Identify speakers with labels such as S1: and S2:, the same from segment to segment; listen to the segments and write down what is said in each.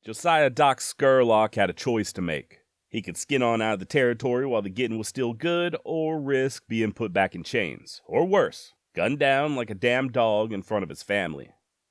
S1: Josiah Doc Scurlock had a choice to make. He could skin on out of the territory while the getting was still good, or risk being put back in chains. Or worse, gunned down like a damn dog in front of his family.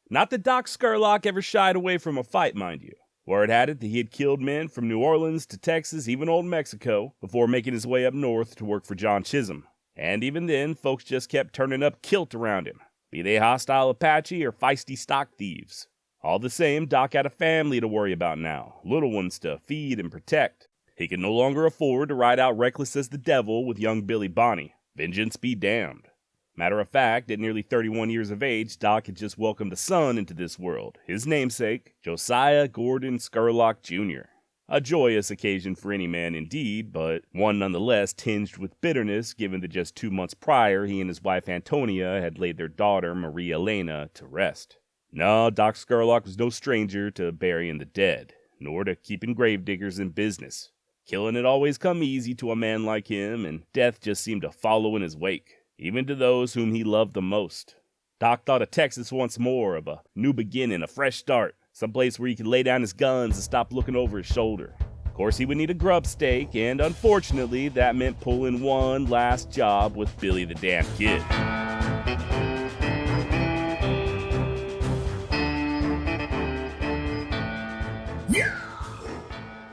S1: Not that Doc Scurlock ever shied away from a fight, mind you. Word had it that he had killed men from New Orleans to Texas, even old Mexico, before making his way up north to work for John Chisholm. And even then, folks just kept turning up kilt around him, be they hostile Apache or feisty stock thieves. All the same, Doc had a family to worry about now, little ones to feed and protect. He could no longer afford to ride out reckless as the devil with young Billy Bonney. Vengeance be damned. Matter of fact, at nearly 31 years of age, Doc had just welcomed a son into this world, his namesake, Josiah Gordon Scurlock Jr. A joyous occasion for any man indeed, but one nonetheless tinged with bitterness given that just 2 months prior he and his wife Antonia had laid their daughter Maria Elena to rest. No, Doc Scurlock was no stranger to burying the dead, nor to keeping gravediggers in business. Killing had always come easy to a man like him, and death just seemed to follow in his wake, even to those whom he loved the most. Doc thought of Texas once more, of a new beginning, a fresh start, someplace where he could lay down his guns and stop looking over his shoulder. Of course, he would need a grub stake, and unfortunately, that meant pulling one last job with Billy the Damn Kid.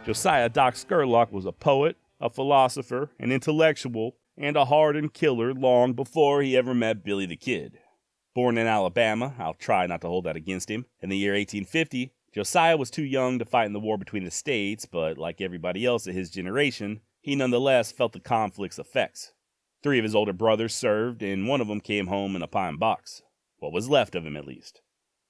S1: Josiah Doc Scurlock was a poet, a philosopher, an intellectual, and a hardened killer long before he ever met Billy the Kid. Born in Alabama, I'll try not to hold that against him, in the year 1850, Josiah was too young to fight in the war between the states, but like everybody else of his generation, he nonetheless felt the conflict's effects. 3 of his older brothers served, and one of them came home in a pine box. What was left of him, at least.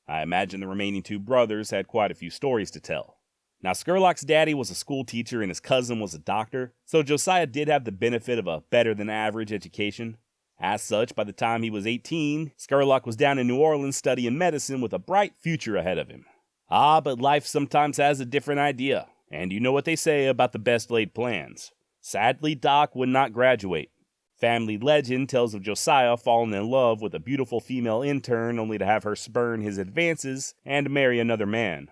S1: I imagine the remaining 2 brothers had quite a few stories to tell. Now, Scurlock's daddy was a school teacher and his cousin was a doctor, so Josiah did have the benefit of a better-than-average education. As such, by the time he was 18, Scurlock was down in New Orleans studying medicine with a bright future ahead of him. Ah, but life sometimes has a different idea, and you know what they say about the best-laid plans. Sadly, Doc would not graduate. Family legend tells of Josiah falling in love with a beautiful female intern only to have her spurn his advances and marry another man.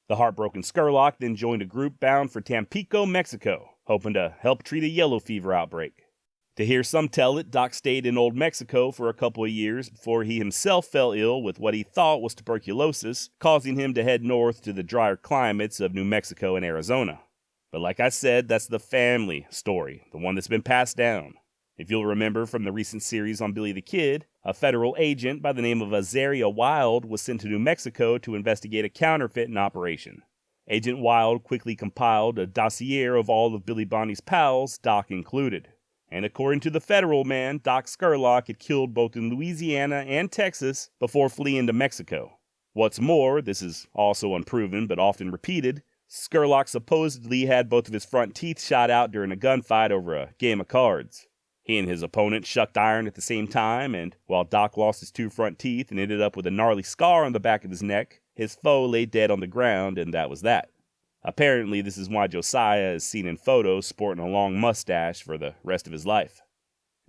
S1: The heartbroken Scurlock then joined a group bound for Tampico, Mexico, hoping to help treat a yellow fever outbreak. To hear some tell it, Doc stayed in Old Mexico for a couple of years before he himself fell ill with what he thought was tuberculosis, causing him to head north to the drier climates of New Mexico and Arizona. But like I said, that's the family story, the one that's been passed down. If you'll remember from the recent series on Billy the Kid, a federal agent by the name of Azaria Wild was sent to New Mexico to investigate a counterfeiting operation. Agent Wild quickly compiled a dossier of all of Billy Bonney's pals, Doc included. And according to the federal man, Doc Scurlock had killed both in Louisiana and Texas before fleeing to Mexico. What's more, this is also unproven but often repeated, Scurlock supposedly had both of his front teeth shot out during a gunfight over a game of cards. He and his opponent shucked iron at the same time, and while Doc lost his 2 front teeth and ended up with a gnarly scar on the back of his neck, his foe lay dead on the ground, and that was that. Apparently, this is why Josiah is seen in photos sporting a long mustache for the rest of his life.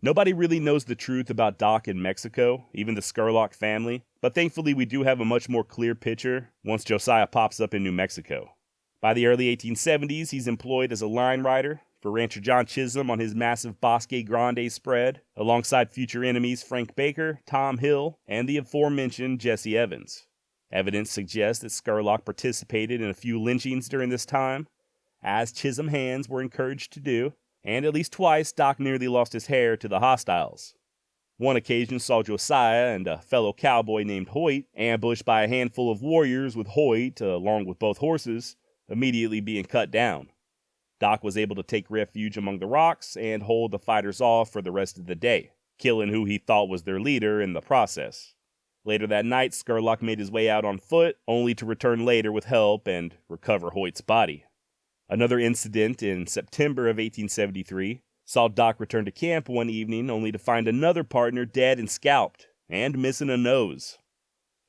S1: Nobody really knows the truth about Doc in Mexico, even the Scurlock family, but thankfully we do have a much more clear picture once Josiah pops up in New Mexico. By the early 1870s, he's employed as a line rider for rancher John Chisholm on his massive Bosque Grande spread, alongside future enemies Frank Baker, Tom Hill, and the aforementioned Jesse Evans. Evidence suggests that Scurlock participated in a few lynchings during this time, as Chisholm hands were encouraged to do, and at least twice Doc nearly lost his hair to the hostiles. One occasion saw Josiah and a fellow cowboy named Hoyt ambushed by a handful of warriors, with Hoyt, along with both horses, immediately being cut down. Doc was able to take refuge among the rocks and hold the fighters off for the rest of the day, killing who he thought was their leader in the process. Later that night, Scurlock made his way out on foot, only to return later with help and recover Hoyt's body. Another incident in September of 1873 saw Doc return to camp one evening only to find another partner dead and scalped, and missing a nose.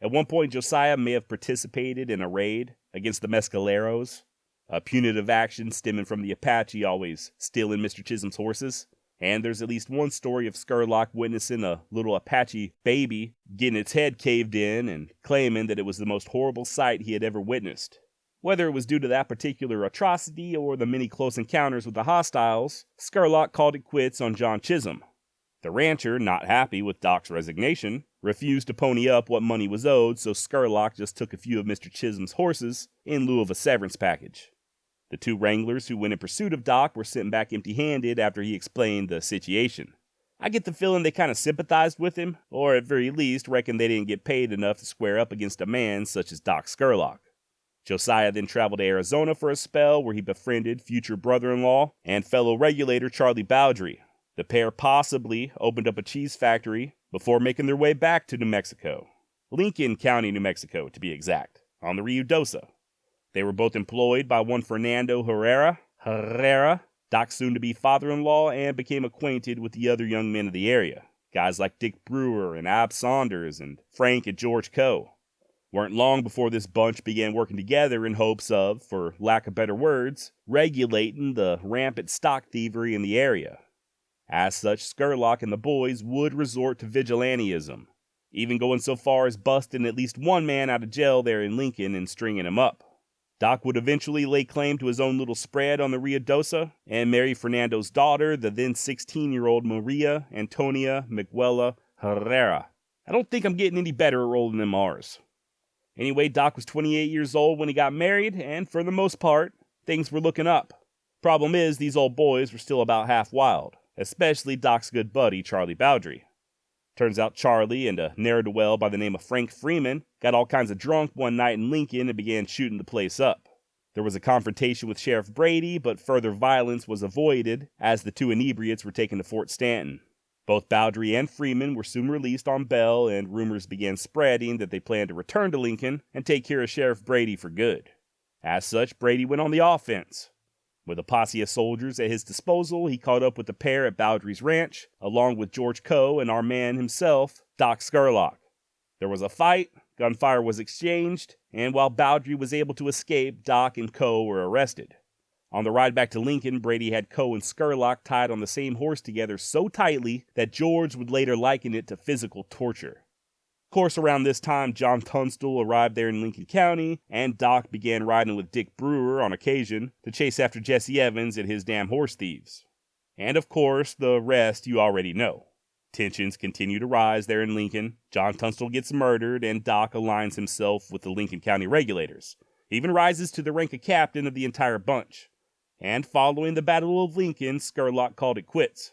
S1: At one point, Josiah may have participated in a raid against the Mescaleros, a punitive action stemming from the Apache always stealing Mr. Chisholm's horses. And there's at least one story of Scurlock witnessing a little Apache baby getting its head caved in and claiming that it was the most horrible sight he had ever witnessed. Whether it was due to that particular atrocity or the many close encounters with the hostiles, Scurlock called it quits on John Chisholm. The rancher, not happy with Doc's resignation, refused to pony up what money was owed, so Scurlock just took a few of Mr. Chisholm's horses in lieu of a severance package. The 2 wranglers who went in pursuit of Doc were sent back empty-handed after he explained the situation. I get the feeling they kind of sympathized with him, or at very least reckoned they didn't get paid enough to square up against a man such as Doc Scurlock. Josiah then traveled to Arizona for a spell where he befriended future brother-in-law and fellow regulator Charlie Bowdry. The pair possibly opened up a cheese factory before making their way back to New Mexico. Lincoln County, New Mexico, to be exact, on the Ruidoso. They were both employed by one Fernando Herrera, Doc's soon-to-be father-in-law, and became acquainted with the other young men of the area, guys like Dick Brewer and Ab Saunders and Frank and George Coe. Weren't long before this bunch began working together in hopes of, for lack of better words, regulating the rampant stock thievery in the area. As such, Scurlock and the boys would resort to vigilantism, even going so far as busting at least one man out of jail there in Lincoln and stringing him up. Doc would eventually lay claim to his own little spread on the Ruidoso and marry Fernando's daughter, the then 16-year-old Maria Antonia Miguela Herrera. I don't think I'm getting any better at rolling them R's. Anyway, Doc was 28 years old when he got married, and for the most part, things were looking up. Problem is, these old boys were still about half wild, especially Doc's good buddy, Charlie Bowdry. Turns out Charlie and a ne'er-do-well by the name of Frank Freeman got all kinds of drunk one night in Lincoln and began shooting the place up. There was a confrontation with Sheriff Brady, but further violence was avoided as the 2 inebriates were taken to Fort Stanton. Both Bowdry and Freeman were soon released on bail, and rumors began spreading that they planned to return to Lincoln and take care of Sheriff Brady for good. As such, Brady went on the offense. With a posse of soldiers at his disposal, he caught up with the pair at Bowdry's ranch, along with George Coe and our man himself, Doc Scurlock. There was a fight, gunfire was exchanged, and while Bowdry was able to escape, Doc and Coe were arrested. On the ride back to Lincoln, Brady had Coe and Scurlock tied on the same horse together so tightly that George would later liken it to physical torture. Of course, around this time, John Tunstall arrived there in Lincoln County, and Doc began riding with Dick Brewer on occasion to chase after Jesse Evans and his damn horse thieves. And of course, the rest you already know. Tensions continue to rise there in Lincoln, John Tunstall gets murdered, and Doc aligns himself with the Lincoln County Regulators. He even rises to the rank of captain of the entire bunch. And following the Battle of Lincoln, Scurlock called it quits.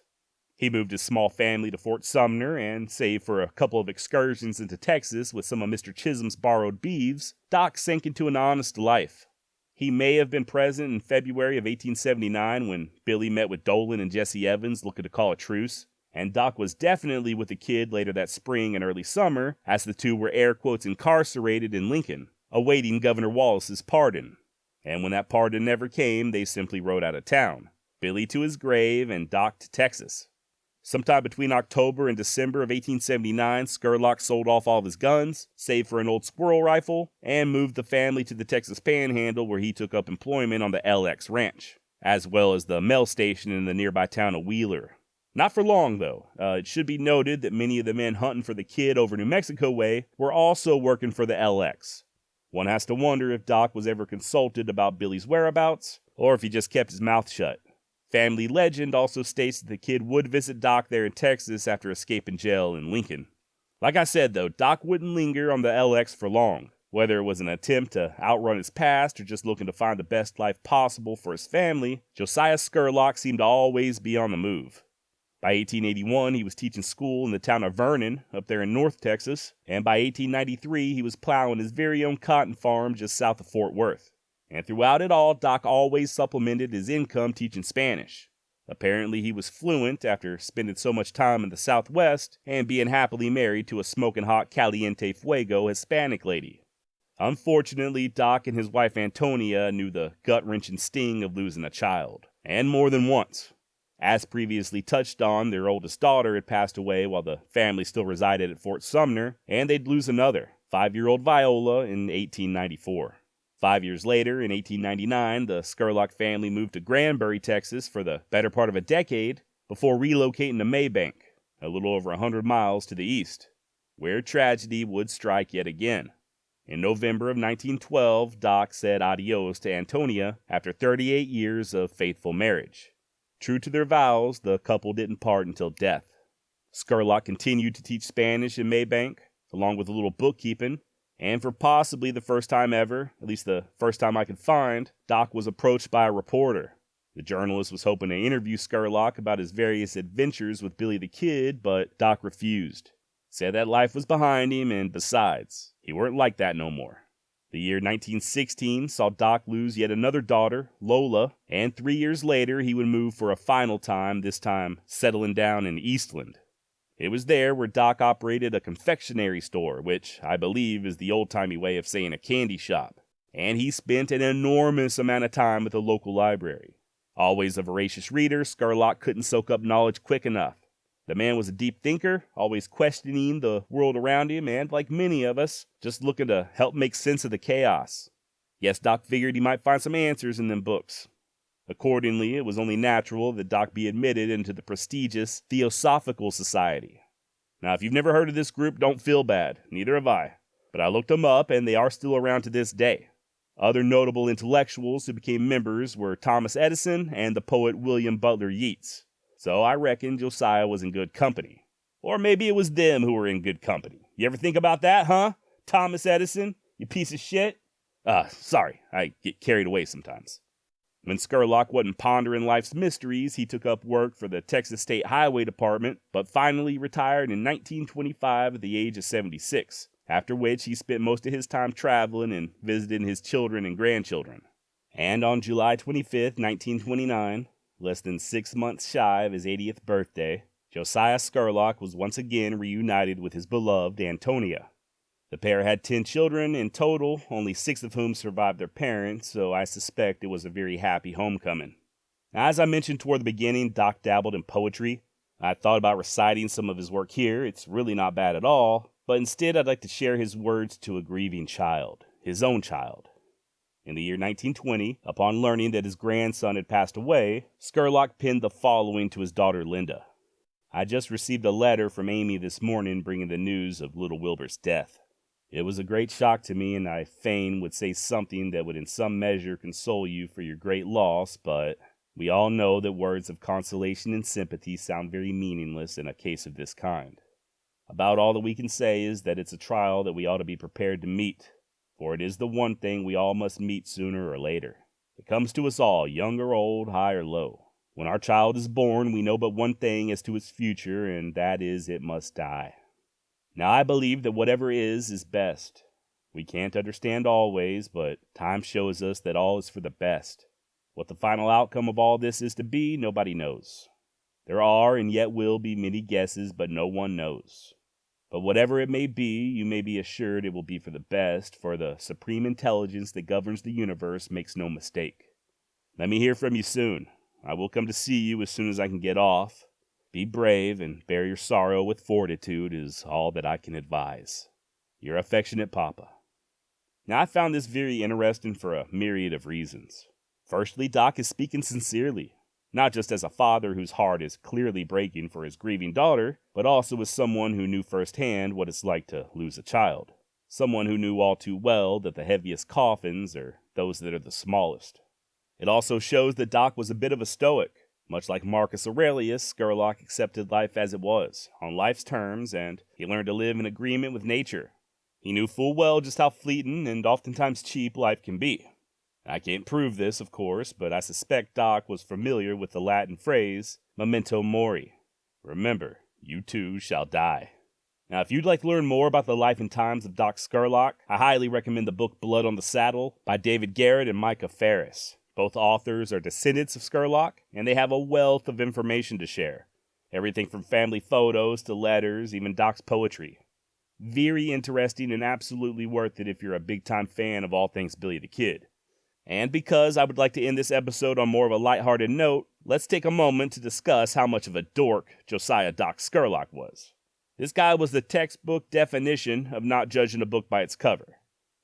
S1: He moved his small family to Fort Sumner, and save for a couple of excursions into Texas with some of Mr. Chisholm's borrowed beeves, Doc sank into an honest life. He may have been present in February of 1879 when Billy met with Dolan and Jesse Evans looking to call a truce, and Doc was definitely with the kid later that spring and early summer as the 2 were air quotes incarcerated in Lincoln, awaiting Governor Wallace's pardon. And when that pardon never came, they simply rode out of town, Billy to his grave and Doc to Texas. Sometime between October and December of 1879, Scurlock sold off all of his guns, save for an old squirrel rifle, and moved the family to the Texas Panhandle where he took up employment on the LX Ranch, as well as the mail station in the nearby town of Wheeler. Not for long, though. It should be noted that many of the men hunting for the kid over New Mexico way were also working for the LX. One has to wonder if Doc was ever consulted about Billy's whereabouts, or if he just kept his mouth shut. Family legend also states that the kid would visit Doc there in Texas after escaping jail in Lincoln. Like I said, though, Doc wouldn't linger on the LX for long. Whether it was an attempt to outrun his past or just looking to find the best life possible for his family, Josiah Scurlock seemed to always be on the move. By 1881, he was teaching school in the town of Vernon, up there in North Texas, and by 1893, he was plowing his very own cotton farm just south of Fort Worth. And throughout it all, Doc always supplemented his income teaching Spanish. Apparently, he was fluent after spending so much time in the Southwest and being happily married to a smoking hot caliente fuego Hispanic lady. Unfortunately, Doc and his wife Antonia knew the gut-wrenching sting of losing a child, and more than once. As previously touched on, their oldest daughter had passed away while the family still resided at Fort Sumner, and they'd lose another, 5-year-old Viola, in 1894. 5 years later, in 1899, the Scurlock family moved to Granbury, Texas for the better part of a decade before relocating to Maybank, a little over 100 miles to the east, where tragedy would strike yet again. In November of 1912, Doc said adios to Antonia after 38 years of faithful marriage. True to their vows, the couple didn't part until death. Scurlock continued to teach Spanish in Maybank, along with a little bookkeeping, and for possibly the first time ever, at least the first time I could find, Doc was approached by a reporter. The journalist was hoping to interview Scurlock about his various adventures with Billy the Kid, but Doc refused. Said that life was behind him, and besides, he weren't like that no more. The year 1916 saw Doc lose yet another daughter, Lola, and 3 years later he would move for a final time, this time settling down in Eastland. It was there where Doc operated a confectionery store, which I believe is the old-timey way of saying a candy shop, and he spent an enormous amount of time at the local library. Always a voracious reader, Scurlock couldn't soak up knowledge quick enough. The man was a deep thinker, always questioning the world around him, and like many of us, just looking to help make sense of the chaos. Yes, Doc figured he might find some answers in them books. Accordingly, it was only natural that Doc be admitted into the prestigious Theosophical Society. Now, if you've never heard of this group, don't feel bad. Neither have I. But I looked them up, and they are still around to this day. Other notable intellectuals who became members were Thomas Edison and the poet William Butler Yeats. So I reckon Josiah was in good company. Or maybe it was them who were in good company. You ever think about that, huh? Thomas Edison, you piece of shit? Sorry, I get carried away sometimes. When Scurlock wasn't pondering life's mysteries, he took up work for the Texas State Highway Department, but finally retired in 1925 at the age of 76, after which he spent most of his time traveling and visiting his children and grandchildren. And on July 25, 1929, less than 6 months shy of his 80th birthday, Josiah Scurlock was once again reunited with his beloved Antonia. The pair had 10 children in total, only 6 of whom survived their parents, so I suspect it was a very happy homecoming. Now, as I mentioned toward the beginning, Doc dabbled in poetry. I thought about reciting some of his work here. It's really not bad at all, but instead I'd like to share his words to a grieving child, his own child. In the year 1920, upon learning that his grandson had passed away, Scurlock penned the following to his daughter Linda. I just received a letter from Amy this morning bringing the news of little Wilbur's death. It was a great shock to me, and I fain would say something that would in some measure console you for your great loss, but we all know that words of consolation and sympathy sound very meaningless in a case of this kind. About all that we can say is that it's a trial that we ought to be prepared to meet, for it is the one thing we all must meet sooner or later. It comes to us all, young or old, high or low. When our child is born, we know but one thing as to its future, and that is it must die. Now, I believe that whatever is best. We can't understand always, but time shows us that all is for the best. What the final outcome of all this is to be, nobody knows. There are and yet will be many guesses, but no one knows. But whatever it may be, you may be assured it will be for the best, for the supreme intelligence that governs the universe makes no mistake. Let me hear from you soon. I will come to see you as soon as I can get off. Be brave and bear your sorrow with fortitude is all that I can advise. Your affectionate Papa. Now, I found this very interesting for a myriad of reasons. Firstly, Doc is speaking sincerely, not just as a father whose heart is clearly breaking for his grieving daughter, but also as someone who knew firsthand what it's like to lose a child. Someone who knew all too well that the heaviest coffins are those that are the smallest. It also shows that Doc was a bit of a stoic. Much like Marcus Aurelius, Scurlock accepted life as it was, on life's terms, and he learned to live in agreement with nature. He knew full well just how fleeting and oftentimes cheap life can be. I can't prove this, of course, but I suspect Doc was familiar with the Latin phrase, memento mori. Remember, you too shall die. Now, if you'd like to learn more about the life and times of Doc Scurlock, I highly recommend the book Blood on the Saddle by David Garrett and Micah Ferris. Both authors are descendants of Scurlock, and they have a wealth of information to share. Everything from family photos to letters, even Doc's poetry. Very interesting and absolutely worth it if you're a big-time fan of all things Billy the Kid. And because I would like to end this episode on more of a lighthearted note, let's take a moment to discuss how much of a dork Josiah Doc Scurlock was. This guy was the textbook definition of not judging a book by its cover.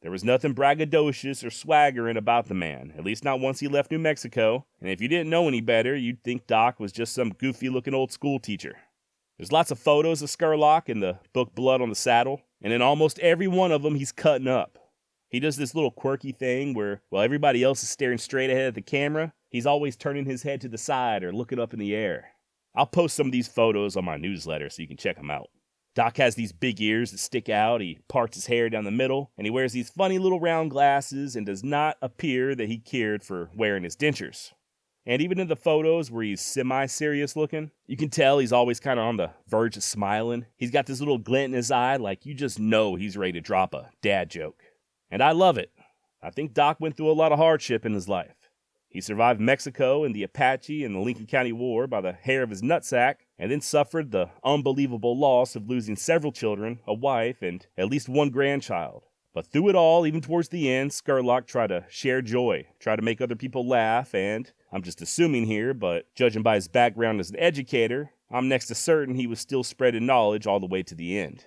S1: There was nothing braggadocious or swaggering about the man, at least not once he left New Mexico, and if you didn't know any better, you'd think Doc was just some goofy-looking old school teacher. There's lots of photos of Scurlock in the book Blood on the Saddle, and in almost every one of them he's cutting up. He does this little quirky thing where, while everybody else is staring straight ahead at the camera, he's always turning his head to the side or looking up in the air. I'll post some of these photos on my newsletter so you can check them out. Doc has these big ears that stick out, he parts his hair down the middle, and he wears these funny little round glasses and does not appear that he cared for wearing his dentures. And even in the photos where he's semi-serious looking, you can tell he's always kind of on the verge of smiling. He's got this little glint in his eye like you just know he's ready to drop a dad joke. And I love it. I think Doc went through a lot of hardship in his life. He survived Mexico and the Apache and the Lincoln County War by the hair of his nutsack, and then suffered the unbelievable loss of losing several children, a wife, and at least one grandchild. But through it all, even towards the end, Scurlock tried to share joy, try to make other people laugh, and, I'm just assuming here, but judging by his background as an educator, I'm next to certain he was still spreading knowledge all the way to the end.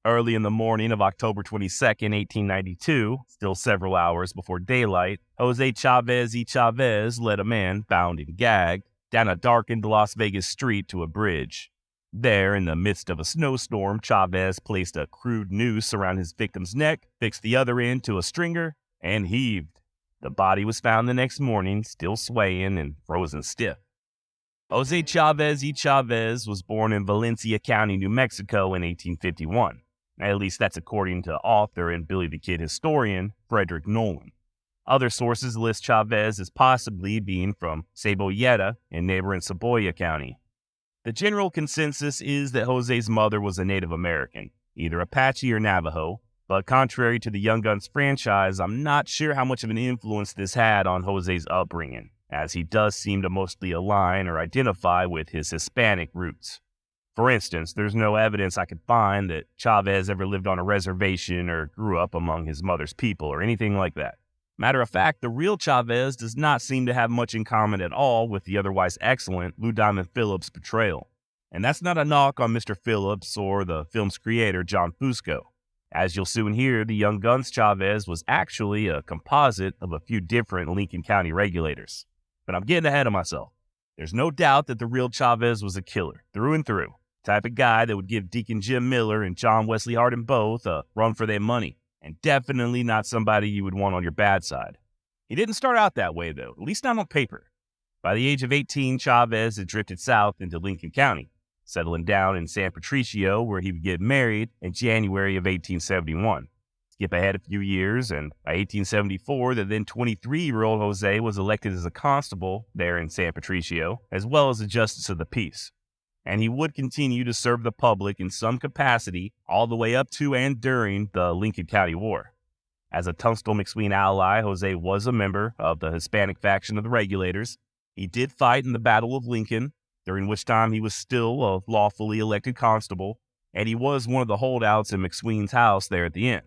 S1: Early in the morning of October 22nd, 1892, still several hours before daylight, Jose Chavez y Chavez led a man, bound and gagged, down a darkened Las Vegas street to a bridge. There, in the midst of a snowstorm, Chavez placed a crude noose around his victim's neck, fixed the other end to a stringer, and heaved. The body was found the next morning, still swaying and frozen stiff. Jose Chavez y Chavez was born in Valencia County, New Mexico in 1851. At least that's according to author and Billy the Kid historian Frederick Nolan. Other sources list Chavez as possibly being from Cebolleta in neighboring Cebolla County. The general consensus is that Jose's mother was a Native American, either Apache or Navajo, but contrary to the Young Guns franchise, I'm not sure how much of an influence this had on Jose's upbringing, as he does seem to mostly align or identify with his Hispanic roots. For instance, there's no evidence I could find that Chavez ever lived on a reservation or grew up among his mother's people or anything like that. Matter of fact, the real Chavez does not seem to have much in common at all with the otherwise excellent Lou Diamond Phillips' portrayal. And that's not a knock on Mr. Phillips or the film's creator, John Fusco. As you'll soon hear, the Young Guns Chavez was actually a composite of a few different Lincoln County Regulators. But I'm getting ahead of myself. There's no doubt that the real Chavez was a killer, through and through. Type of guy that would give Deacon Jim Miller and John Wesley Hardin both a run for their money, and definitely not somebody you would want on your bad side. He didn't start out that way, though, at least not on paper. By the age of 18, Chavez had drifted south into Lincoln County, settling down in San Patricio, where he would get married in January of 1871. Skip ahead a few years, and by 1874, the then 23-year-old Jose was elected as a constable there in San Patricio, as well as a justice of the peace. And he would continue to serve the public in some capacity all the way up to and during the Lincoln County War. As a Tunstall McSween ally, Jose was a member of the Hispanic faction of the Regulators. He did fight in the Battle of Lincoln, during which time he was still a lawfully elected constable, and he was one of the holdouts in McSween's house there at the end.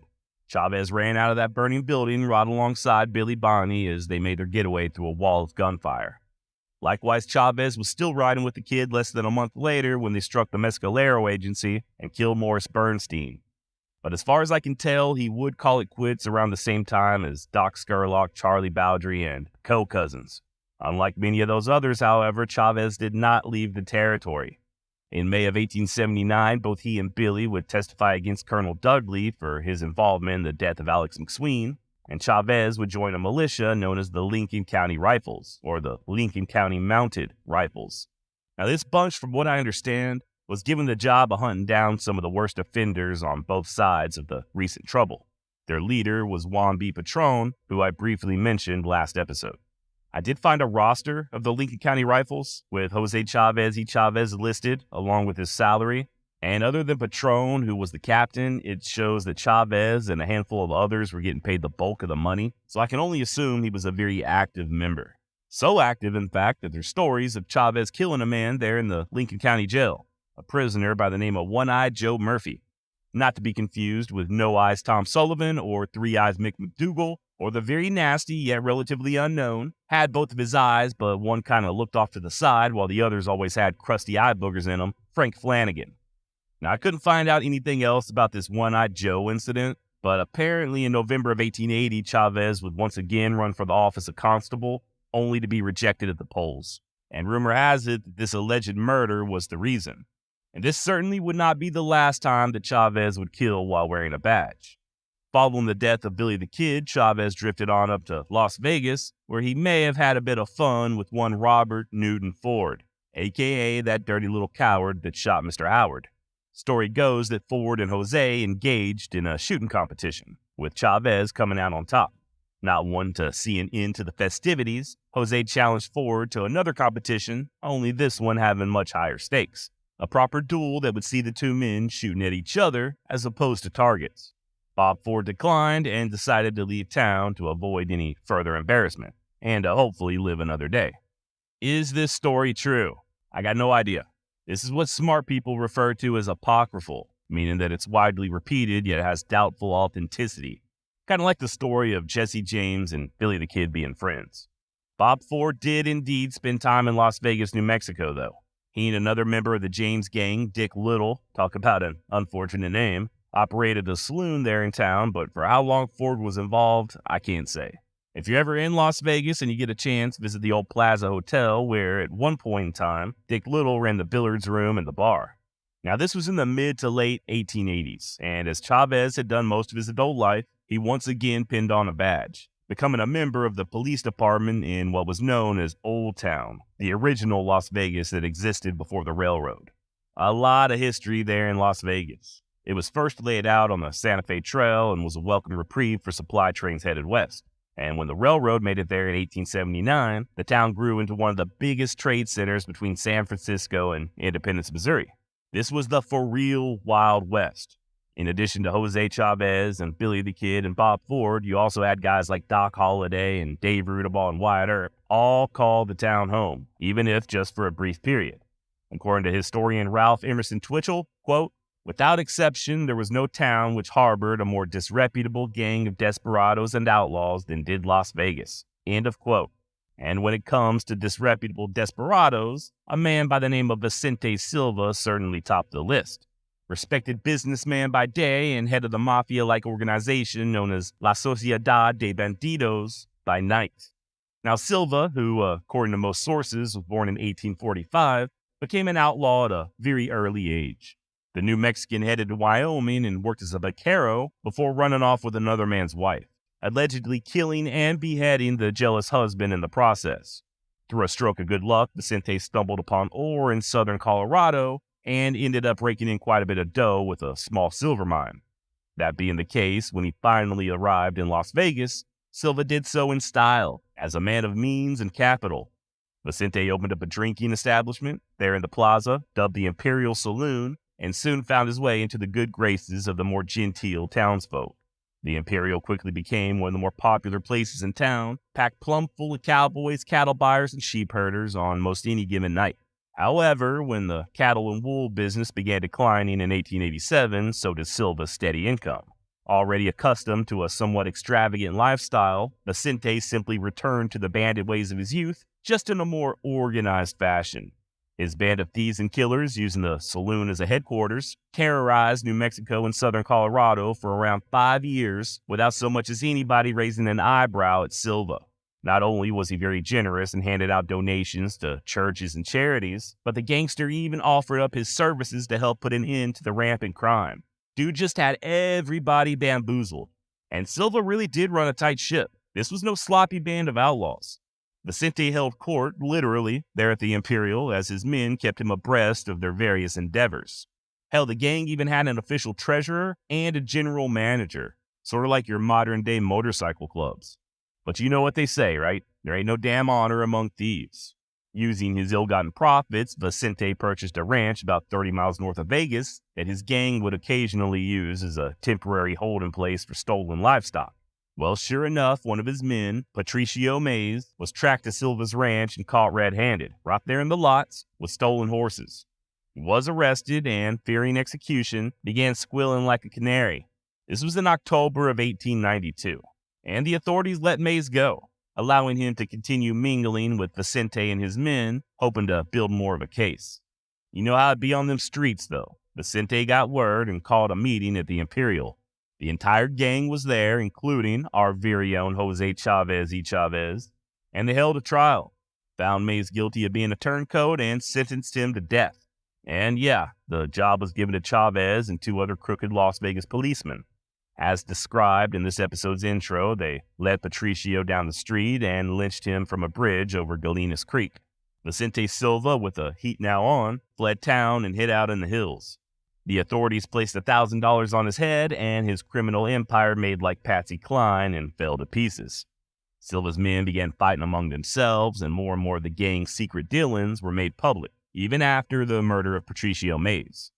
S1: Chavez ran out of that burning building right alongside Billy Bonney as they made their getaway through a wall of gunfire. Likewise, Chavez was still riding with the kid less than a month later when they struck the Mescalero agency and killed Morris Bernstein. But as far as I can tell, he would call it quits around the same time as Doc Scurlock, Charlie Bowdry, and Coe cousins. Unlike many of those others, however, Chavez did not leave the territory. In May of 1879, both he and Billy would testify against Colonel Dudley for his involvement in the death of Alex McSween, and Chavez would join a militia known as the Lincoln County Rifles, or the Lincoln County Mounted Rifles. Now, this bunch, from what I understand, was given the job of hunting down some of the worst offenders on both sides of the recent trouble. Their leader was Juan B. Patron, who I briefly mentioned last episode. I did find a roster of the Lincoln County Rifles, with Jose Chavez y Chavez listed, along with his salary. And other than Patron, who was the captain, it shows that Chavez and a handful of others were getting paid the bulk of the money, so I can only assume he was a very active member. So active, in fact, that there's stories of Chavez killing a man there in the Lincoln County Jail, a prisoner by the name of One-Eyed Joe Murphy. Not to be confused with No Eyes Tom Sullivan or Three Eyes Mick McDougal, or the very nasty yet relatively unknown, had both of his eyes, but one kind of looked off to the side while the others always had crusty eye boogers in them, Frank Flanagan. Now, I couldn't find out anything else about this One-Eyed Joe incident, but apparently in November of 1880, Chavez would once again run for the office of constable, only to be rejected at the polls. And rumor has it that this alleged murder was the reason. And this certainly would not be the last time that Chavez would kill while wearing a badge. Following the death of Billy the Kid, Chavez drifted on up to Las Vegas, where he may have had a bit of fun with one Robert Newton Ford, a.k.a. that dirty little coward that shot Mr. Howard. Story goes that Ford and Jose engaged in a shooting competition, with Chavez coming out on top. Not one to see an end to the festivities, Jose challenged Ford to another competition, only this one having much higher stakes. A proper duel that would see the two men shooting at each other as opposed to targets. Bob Ford declined and decided to leave town to avoid any further embarrassment, and to hopefully live another day. Is this story true? I got no idea. This is what smart people refer to as apocryphal, meaning that it's widely repeated yet has doubtful authenticity. Kind of like the story of Jesse James and Billy the Kid being friends. Bob Ford did indeed spend time in Las Vegas, New Mexico, though. He and another member of the James gang, Dick Little, talk about an unfortunate name, operated a saloon there in town, but for how long Ford was involved, I can't say. If you're ever in Las Vegas and you get a chance, visit the old Plaza Hotel, where at one point in time, Dick Little ran the billiards room and the bar. Now, this was in the mid to late 1880s, and as Chavez had done most of his adult life, he once again pinned on a badge, becoming a member of the police department in what was known as Old Town, the original Las Vegas that existed before the railroad. A lot of history there in Las Vegas. It was first laid out on the Santa Fe Trail and was a welcome reprieve for supply trains headed west. And when the railroad made it there in 1879, the town grew into one of the biggest trade centers between San Francisco and Independence, Missouri. This was the for real Wild West. In addition to Jose Chavez and Billy the Kid and Bob Ford, you also had guys like Doc Holliday and Dave Rudaball and Wyatt Earp, all called the town home, even if just for a brief period. According to historian Ralph Emerson Twitchell, quote, "Without exception, there was no town which harbored a more disreputable gang of desperados and outlaws than did Las Vegas." End of quote. And when it comes to disreputable desperados, a man by the name of Vicente Silva certainly topped the list. Respected businessman by day and head of the mafia-like organization known as La Sociedad de Bandidos by night. Now Silva, who, according to most sources, was born in 1845, became an outlaw at a very early age. The New Mexican headed to Wyoming and worked as a vaquero before running off with another man's wife, allegedly killing and beheading the jealous husband in the process. Through a stroke of good luck, Vicente stumbled upon ore in southern Colorado and ended up raking in quite a bit of dough with a small silver mine. That being the case, when he finally arrived in Las Vegas, Silva did so in style, as a man of means and capital. Vicente opened up a drinking establishment there in the plaza, dubbed the Imperial Saloon, and soon found his way into the good graces of the more genteel townsfolk. The Imperial quickly became one of the more popular places in town, packed plumb full of cowboys, cattle buyers, and sheep herders on most any given night. However, when the cattle and wool business began declining in 1887, so did Silva's steady income. Already accustomed to a somewhat extravagant lifestyle, Vicente simply returned to the bandit ways of his youth, just in a more organized fashion. His band of thieves and killers, using the saloon as a headquarters, terrorized New Mexico and southern Colorado for around 5 years without so much as anybody raising an eyebrow at Silva. Not only was he very generous and handed out donations to churches and charities, but the gangster even offered up his services to help put an end to the rampant crime. Dude just had everybody bamboozled. And Silva really did run a tight ship. This was no sloppy band of outlaws. Vicente held court, literally, there at the Imperial, as his men kept him abreast of their various endeavors. Hell, the gang even had an official treasurer and a general manager, sort of like your modern-day motorcycle clubs. But you know what they say, right? There ain't no damn honor among thieves. Using his ill-gotten profits, Vicente purchased a ranch about 30 miles north of Vegas that his gang would occasionally use as a temporary holding place for stolen livestock. Well, sure enough, one of his men, Patricio Mays, was tracked to Silva's ranch and caught red-handed, right there in the lots, with stolen horses. He was arrested and, fearing execution, began squealing like a canary. This was in October of 1892, and the authorities let Mays go, allowing him to continue mingling with Vicente and his men, hoping to build more of a case. You know how it'd be on them streets, though. Vicente got word and called a meeting at the Imperial. The entire gang was there, including our very own Jose Chavez y Chavez, and they held a trial, found Mays guilty of being a turncoat, and sentenced him to death. And yeah, the job was given to Chavez and 2 other crooked Las Vegas policemen. As described in this episode's intro, they led Patricio down the street and lynched him from a bridge over Galenas Creek. Vicente Silva, with the heat now on, fled town and hid out in the hills. The authorities placed $1,000 on his head, and his criminal empire made like Patsy Cline and fell to pieces. Silva's men began fighting among themselves, and more of the gang's secret dealings were made public, even after the murder of Patricio Mays.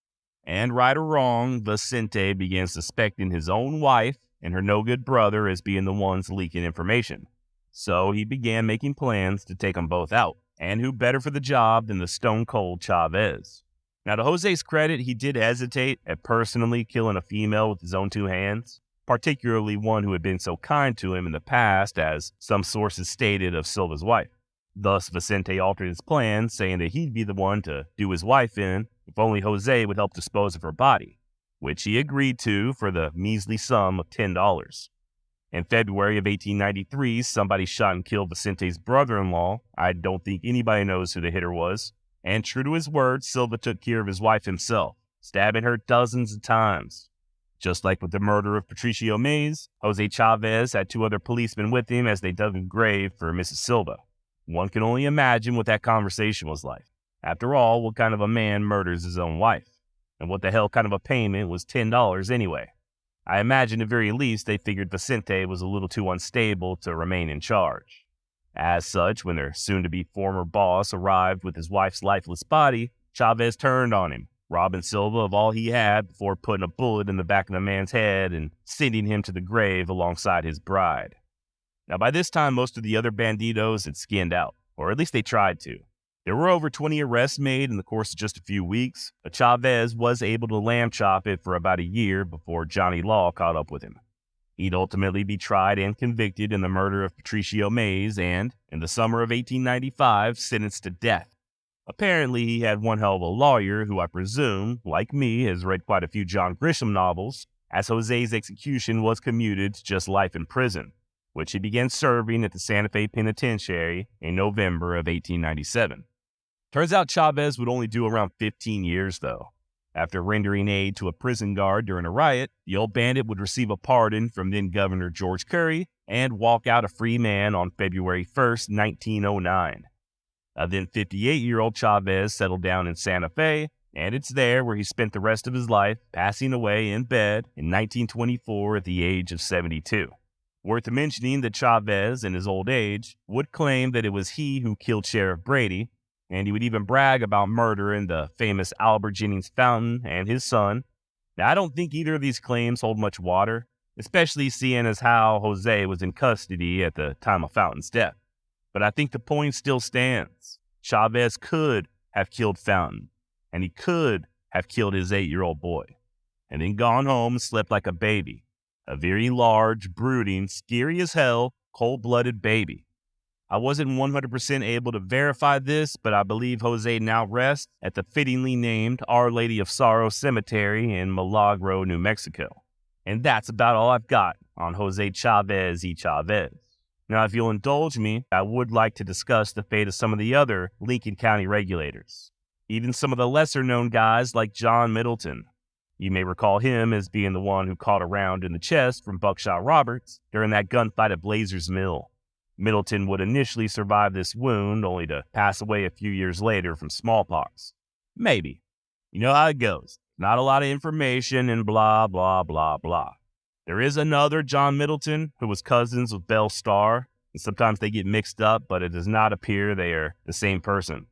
S1: And right or wrong, Vicente began suspecting his own wife and her no-good brother as being the ones leaking information. So he began making plans to take them both out. And who better for the job than the stone-cold Chavez? Now, to Jose's credit, he did hesitate at personally killing a female with his own two hands, particularly one who had been so kind to him in the past, as some sources stated of Silva's wife. Thus, Vicente altered his plans, saying that he'd be the one to do his wife in if only Jose would help dispose of her body, which he agreed to for the measly sum of $10. In February of 1893, somebody shot and killed Vicente's brother-in-law. I don't think anybody knows who the hitter was. And true to his word, Silva took care of his wife himself, stabbing her dozens of times. Just like with the murder of Patricio Mays, Jose Chavez had two other policemen with him as they dug a grave for Mrs. Silva. One can only imagine what that conversation was like. After all, what kind of a man murders his own wife? And what the hell kind of a payment was $10 anyway? I imagine at very least they figured Vicente was a little too unstable to remain in charge. As such, when their soon-to-be former boss arrived with his wife's lifeless body, Chavez turned on him, robbing Silva of all he had before putting a bullet in the back of the man's head and sending him to the grave alongside his bride. Now, by this time, most of the other banditos had skinned out, or at least they tried to. There were over 20 arrests made in the course of just a few weeks, but Chavez was able to lamb chop it for about a year before Johnny Law caught up with him. He'd ultimately be tried and convicted in the murder of Patricio Mays and, in the summer of 1895, sentenced to death. Apparently, he had one hell of a lawyer who I presume, like me, has read quite a few John Grisham novels, as Jose's execution was commuted to just life in prison, which he began serving at the Santa Fe Penitentiary in November of 1897. Turns out Chavez would only do around 15 years, though. After rendering aid to a prison guard during a riot, the old bandit would receive a pardon from then-Governor George Curry and walk out a free man on February 1st, 1909. Then 58-year-old Chavez settled down in Santa Fe, and it's there where he spent the rest of his life, passing away in bed in 1924 at the age of 72. Worth mentioning that Chavez, in his old age, would claim that it was he who killed Sheriff Brady, and he would even brag about murdering the famous Albert Jennings Fountain and his son. Now, I don't think either of these claims hold much water, especially seeing as how Jose was in custody at the time of Fountain's death. But I think the point still stands. Chavez could have killed Fountain, and he could have killed his 8-year-old boy, and then gone home and slept like a baby. A very large, brooding, scary as hell, cold-blooded baby. I wasn't 100% able to verify this, but I believe Jose now rests at the fittingly named Our Lady of Sorrow Cemetery in Milagro, New Mexico. And that's about all I've got on Jose Chavez y Chavez. Now, if you'll indulge me, I would like to discuss the fate of some of the other Lincoln County Regulators. Even some of the lesser-known guys like John Middleton. You may recall him as being the one who caught a round in the chest from Buckshot Roberts during that gunfight at Blazer's Mill. Middleton would initially survive this wound, only to pass away a few years later from smallpox. Maybe. You know how it goes. Not a lot of information and blah, blah, blah, blah. There is another John Middleton who was cousins with Belle Starr, and sometimes they get mixed up, but it does not appear they are the same person.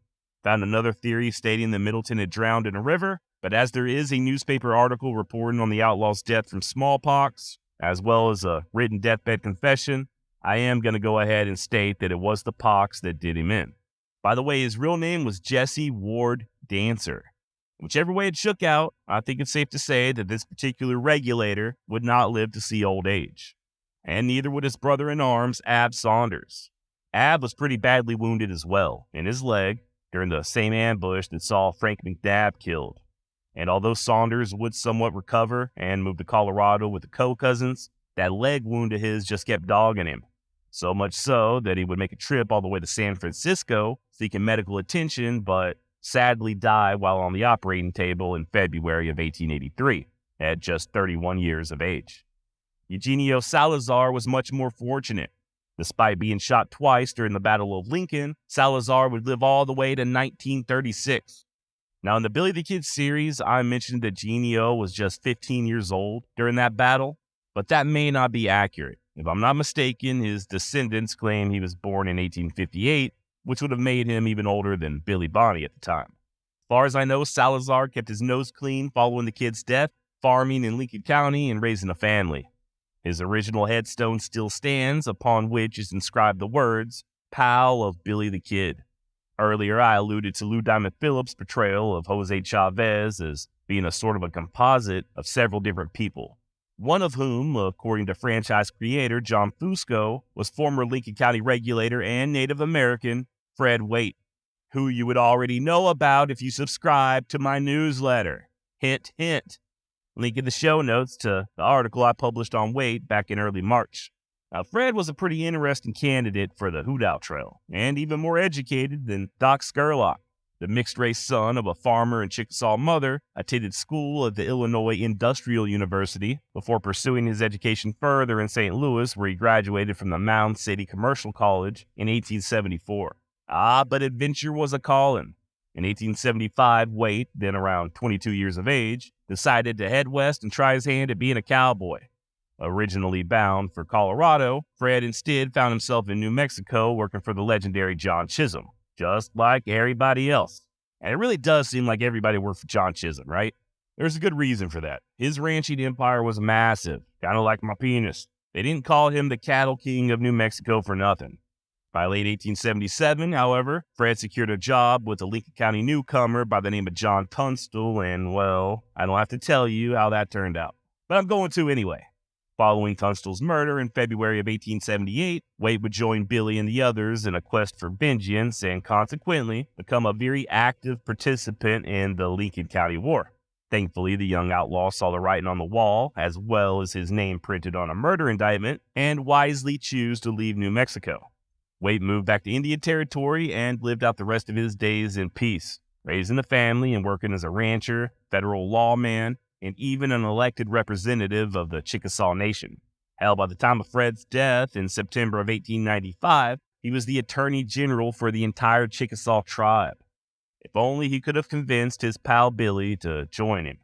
S1: Found another theory stating that Middleton had drowned in a river, but as there is a newspaper article reporting on the outlaw's death from smallpox, as well as a written deathbed confession, I am going to go ahead and state that it was the pox that did him in. By the way, his real name was Jesse Ward Dancer. Whichever way it shook out, I think it's safe to say that this particular regulator would not live to see old age. And neither would his brother-in-arms, Ab Saunders. Ab was pretty badly wounded as well, in his leg, during the same ambush that saw Frank McNabb killed. And although Saunders would somewhat recover and move to Colorado with the Coe cousins, that leg wound of his just kept dogging him. So much so that he would make a trip all the way to San Francisco seeking medical attention, but sadly died while on the operating table in February of 1883 at just 31 years of age. Eugenio Salazar was much more fortunate. Despite being shot twice during the Battle of Lincoln, Salazar would live all the way to 1936. Now, in the Billy the Kid series, I mentioned that Eugenio was just 15 years old during that battle, but that may not be accurate. If I'm not mistaken, his descendants claim he was born in 1858, which would have made him even older than Billy Bonney at the time. As far as I know, Salazar kept his nose clean following the kid's death, farming in Lincoln County and raising a family. His original headstone still stands, upon which is inscribed the words, "Pal of Billy the Kid." Earlier, I alluded to Lou Diamond Phillips' portrayal of Jose Chavez as being a sort of a composite of several different people, one of whom, according to franchise creator John Fusco, was former Lincoln County Regulator and Native American Fred Waite, who you would already know about if you subscribe to my newsletter. Hint, hint. Link in the show notes to the article I published on Waite back in early March. Now, Fred was a pretty interesting candidate for the Hoot Owl Trail, and even more educated than Doc Scurlock. The mixed-race son of a farmer and Chickasaw mother attended school at the Illinois Industrial University before pursuing his education further in St. Louis, where he graduated from the Mound City Commercial College in 1874. But adventure was a calling. In 1875, Waite, then around 22 years of age, decided to head west and try his hand at being a cowboy. Originally bound for Colorado, Fred instead found himself in New Mexico working for the legendary John Chisholm, just like everybody else. And it really does seem like everybody worked for John Chisholm, right? There's a good reason for that. His ranching empire was massive, kind of like my penis. They didn't call him the cattle king of New Mexico for nothing. By late 1877, however, Fred secured a job with a Lincoln County newcomer by the name of John Tunstall, and, well, I don't have to tell you how that turned out. But I'm going to anyway. Following Tunstall's murder in February of 1878, Waite would join Billy and the others in a quest for vengeance and consequently become a very active participant in the Lincoln County War. Thankfully, the young outlaw saw the writing on the wall, as well as his name printed on a murder indictment, and wisely chose to leave New Mexico. Waite moved back to Indian Territory and lived out the rest of his days in peace, raising a family and working as a rancher, federal lawman, and even an elected representative of the Chickasaw Nation. Hell, by the time of Fred's death in September of 1895, he was the Attorney General for the entire Chickasaw tribe. If only he could have convinced his pal Billy to join him.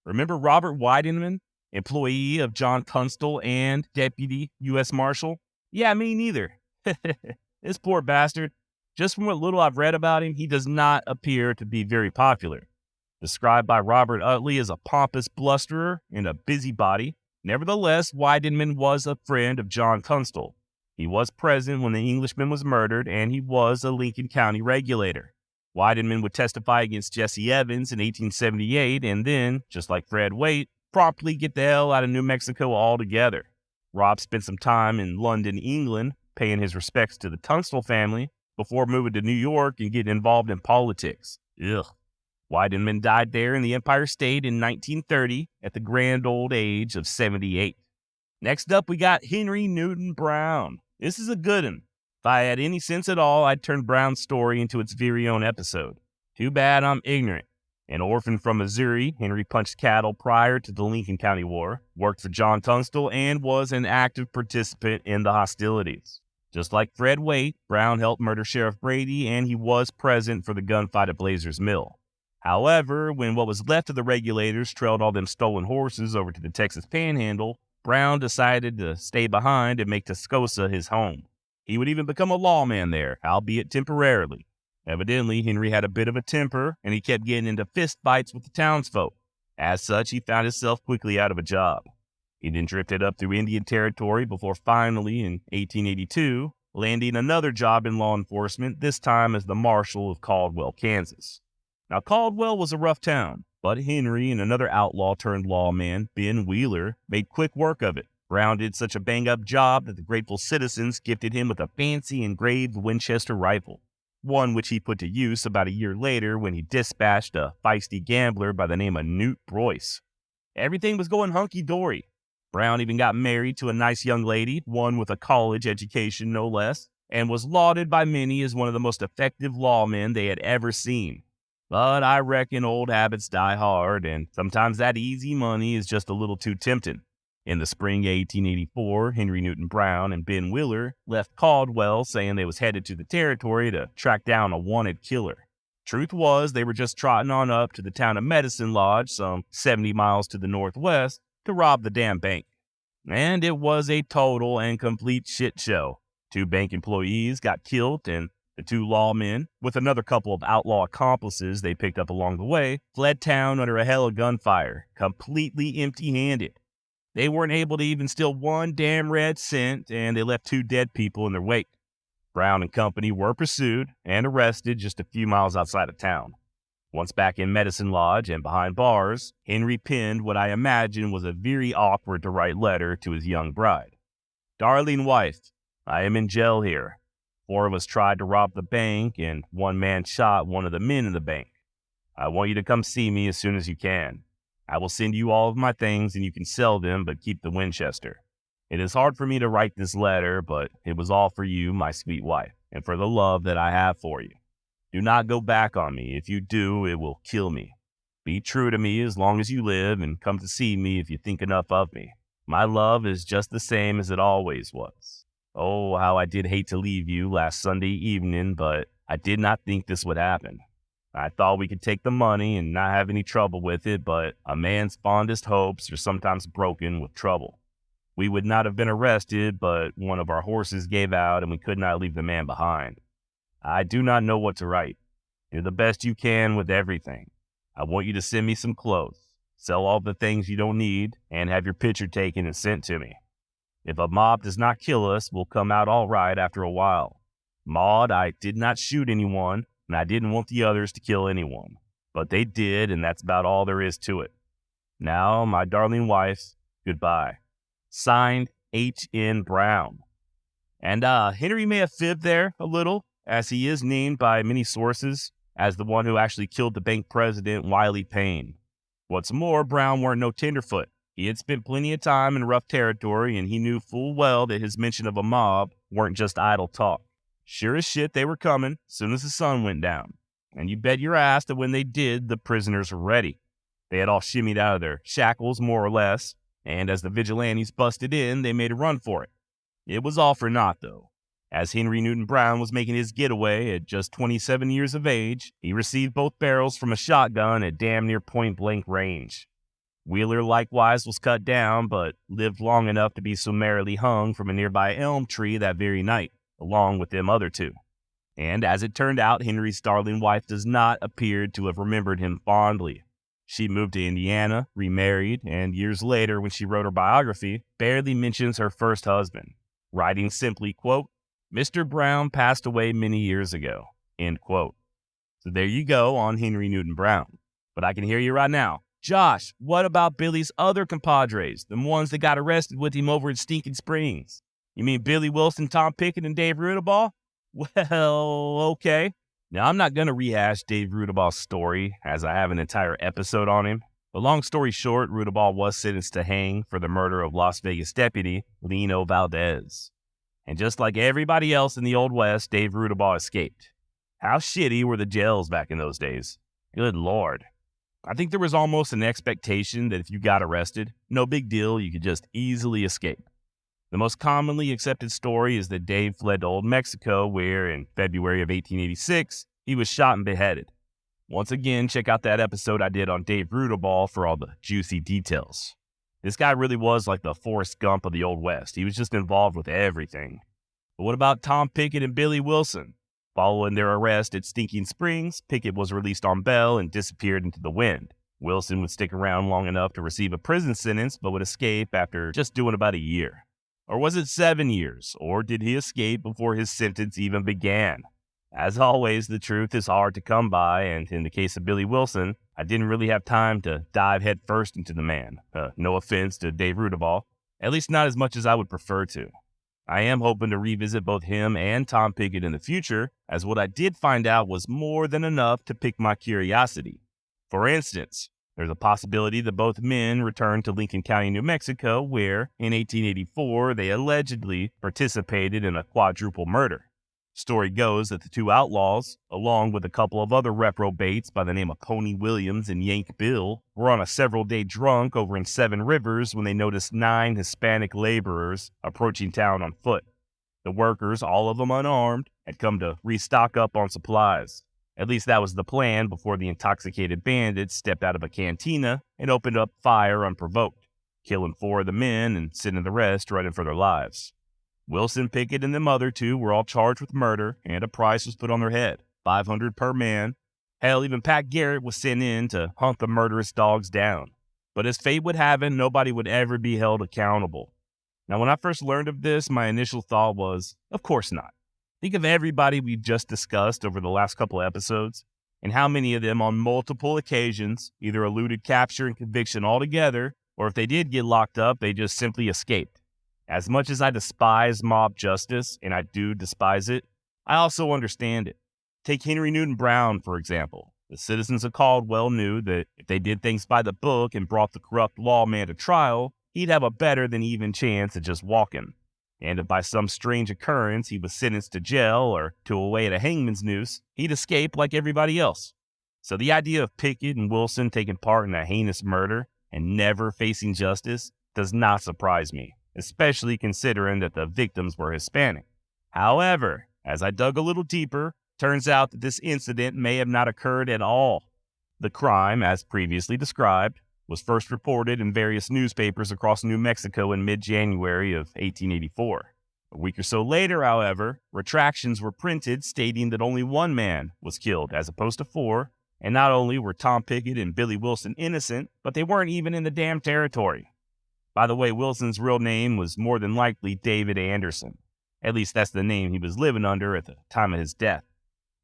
S1: Remember Robert Weidenman, employee of John Tunstall and Deputy U.S. Marshal? Yeah, me neither. This poor bastard, just from what little I've read about him, he does not appear to be very popular. Described by Robert Utley as a pompous blusterer and a busybody, nevertheless, Weidenman was a friend of John Tunstall. He was present when the Englishman was murdered, and he was a Lincoln County regulator. Weidenman would testify against Jesse Evans in 1878, and then, just like Fred Waite, promptly get the hell out of New Mexico altogether. Rob spent some time in London, England, paying his respects to the Tunstall family before moving to New York and getting involved in politics. Ugh. Weidenman died there in the Empire State in 1930 at the grand old age of 78. Next up, we got Henry Newton Brown. This is a good one. If I had any sense at all, I'd turn Brown's story into its very own episode. Too bad I'm ignorant. An orphan from Missouri, Henry punched cattle prior to the Lincoln County War, worked for John Tunstall, and was an active participant in the hostilities. Just like Fred Waite, Brown helped murder Sheriff Brady, and he was present for the gunfight at Blazer's Mill. However, when what was left of the regulators trailed all them stolen horses over to the Texas Panhandle, Brown decided to stay behind and make Tascosa his home. He would even become a lawman there, albeit temporarily. Evidently, Henry had a bit of a temper, and he kept getting into fistfights with the townsfolk. As such, he found himself quickly out of a job. He then drifted up through Indian Territory before finally, in 1882, landing another job in law enforcement, this time as the Marshal of Caldwell, Kansas. Now, Caldwell was a rough town, but Henry and another outlaw turned lawman, Ben Wheeler, made quick work of it. Brown did such a bang-up job that the grateful citizens gifted him with a fancy engraved Winchester rifle, one which he put to use about a year later when he dispatched a feisty gambler by the name of Newt Broyce. Everything was going hunky-dory. Brown even got married to a nice young lady, one with a college education no less, and was lauded by many as one of the most effective lawmen they had ever seen. But I reckon old habits die hard, and sometimes that easy money is just a little too tempting. In the spring of 1884, Henry Newton Brown and Ben Wheeler left Caldwell saying they was headed to the territory to track down a wanted killer. Truth was, they were just trotting on up to the town of Medicine Lodge, some 70 miles to the northwest, to rob the damn bank. And it was a total and complete shit show. 2 bank employees got killed, and the 2 lawmen, with another couple of outlaw accomplices they picked up along the way, fled town under a hell of gunfire, completely empty-handed. They weren't able to even steal 1 damn red cent, and they left 2 dead people in their wake. Brown and company were pursued and arrested just a few miles outside of town. Once back in Medicine Lodge and behind bars, Henry penned what I imagine was a very awkward-to-write letter to his young bride. "Darling wife, I am in jail here. 4 of us tried to rob the bank, and 1 man shot one of the men in the bank. I want you to come see me as soon as you can. I will send you all of my things, and you can sell them, but keep the Winchester. It is hard for me to write this letter, but it was all for you, my sweet wife, and for the love that I have for you. Do not go back on me. If you do, it will kill me. Be true to me as long as you live, and come to see me if you think enough of me. My love is just the same as it always was. Oh, how I did hate to leave you last Sunday evening, but I did not think this would happen. I thought we could take the money and not have any trouble with it, but a man's fondest hopes are sometimes broken with trouble. We would not have been arrested, but one of our horses gave out and we could not leave the man behind. I do not know what to write. Do the best you can with everything. I want you to send me some clothes, sell all the things you don't need, and have your picture taken and sent to me. If a mob does not kill us, we'll come out all right after a while. Maud, I did not shoot anyone, and I didn't want the others to kill anyone. But they did, and that's about all there is to it. Now, my darling wife, goodbye. Signed, H.N. Brown." And Henry may have fibbed there a little, as he is named by many sources as the one who actually killed the bank president, Wiley Payne. What's more, Brown weren't no tenderfoot. He had spent plenty of time in rough territory, and he knew full well that his mention of a mob weren't just idle talk. Sure as shit, they were coming as soon as the sun went down. And you bet your ass that when they did, the prisoners were ready. They had all shimmied out of their shackles, more or less, and as the vigilantes busted in, they made a run for it. It was all for naught, though. As Henry Newton Brown was making his getaway at just 27 years of age, he received both barrels from a shotgun at damn near point-blank range. Wheeler likewise was cut down, but lived long enough to be summarily hung from a nearby elm tree that very night, along with them other 2. And as it turned out, Henry's darling wife does not appear to have remembered him fondly. She moved to Indiana, remarried, and years later, when she wrote her biography, barely mentions her first husband, writing simply, quote, "Mr. Brown passed away many years ago," end quote. So there you go on Henry Newton Brown. But I can hear you right now. Josh, what about Billy's other compadres, the ones that got arrested with him over at Stinking Springs? You mean Billy Wilson, Tom Pickett, and Dave Rudaball? Well, okay. Now, I'm not going to rehash Dave Rudaball's story, as I have an entire episode on him. But long story short, Rudaball was sentenced to hang for the murder of Las Vegas deputy Lino Valdez. And just like everybody else in the Old West, Dave Rudaball escaped. How shitty were the jails back in those days? Good Lord. I think there was almost an expectation that if you got arrested, no big deal, you could just easily escape. The most commonly accepted story is that Dave fled to Old Mexico, where in February of 1886, he was shot and beheaded. Once again, check out that episode I did on Dave Rudaball for all the juicy details. This guy really was like the Forrest Gump of the Old West. He was just involved with everything. But what about Tom Pickett and Billy Wilson? Following their arrest at Stinking Springs, Pickett was released on bail and disappeared into the wind. Wilson would stick around long enough to receive a prison sentence, but would escape after just doing about a year. Or was it 7 years? Or did he escape before his sentence even began? As always, the truth is hard to come by, and in the case of Billy Wilson, I didn't really have time to dive headfirst into the man. No offense to Dave Rudaball, at least not as much as I would prefer to. I am hoping to revisit both him and Tom Pickett in the future, as what I did find out was more than enough to pique my curiosity. For instance, there's a possibility that both men returned to Lincoln County, New Mexico, where, in 1884, they allegedly participated in a quadruple murder. Story goes that the two outlaws, along with a couple of other reprobates by the name of Pony Williams and Yank Bill, were on a several-day drunk over in Seven Rivers when they noticed 9 Hispanic laborers approaching town on foot. The workers, all of them unarmed, had come to restock up on supplies. At least that was the plan before the intoxicated bandits stepped out of a cantina and opened up fire unprovoked, killing 4 of the men and sending the rest running for their lives. Wilson, Pickett, and them other 2 were all charged with murder, and a price was put on their head, $500 per man. Hell, even Pat Garrett was sent in to hunt the murderous dogs down. But as fate would have it, nobody would ever be held accountable. Now, when I first learned of this, my initial thought was, of course not. Think of everybody we've just discussed over the last couple of episodes, and how many of them on multiple occasions either eluded capture and conviction altogether, or if they did get locked up, they just simply escaped. As much as I despise mob justice, and I do despise it, I also understand it. Take Henry Newton Brown, for example. The citizens of Caldwell knew that if they did things by the book and brought the corrupt lawman to trial, he'd have a better than even chance at just walking. And if by some strange occurrence he was sentenced to jail or to away at a hangman's noose, he'd escape like everybody else. So the idea of Pickett and Wilson taking part in a heinous murder and never facing justice does not surprise me, especially considering that the victims were Hispanic. However, as I dug a little deeper, turns out that this incident may have not occurred at all. The crime, as previously described, was first reported in various newspapers across New Mexico in mid-January of 1884. A week or so later, however, retractions were printed stating that only 1 man was killed as opposed to 4, and not only were Tom Pickett and Billy Wilson innocent, but they weren't even in the damn territory. By the way, Wilson's real name was more than likely David Anderson. At least that's the name he was living under at the time of his death.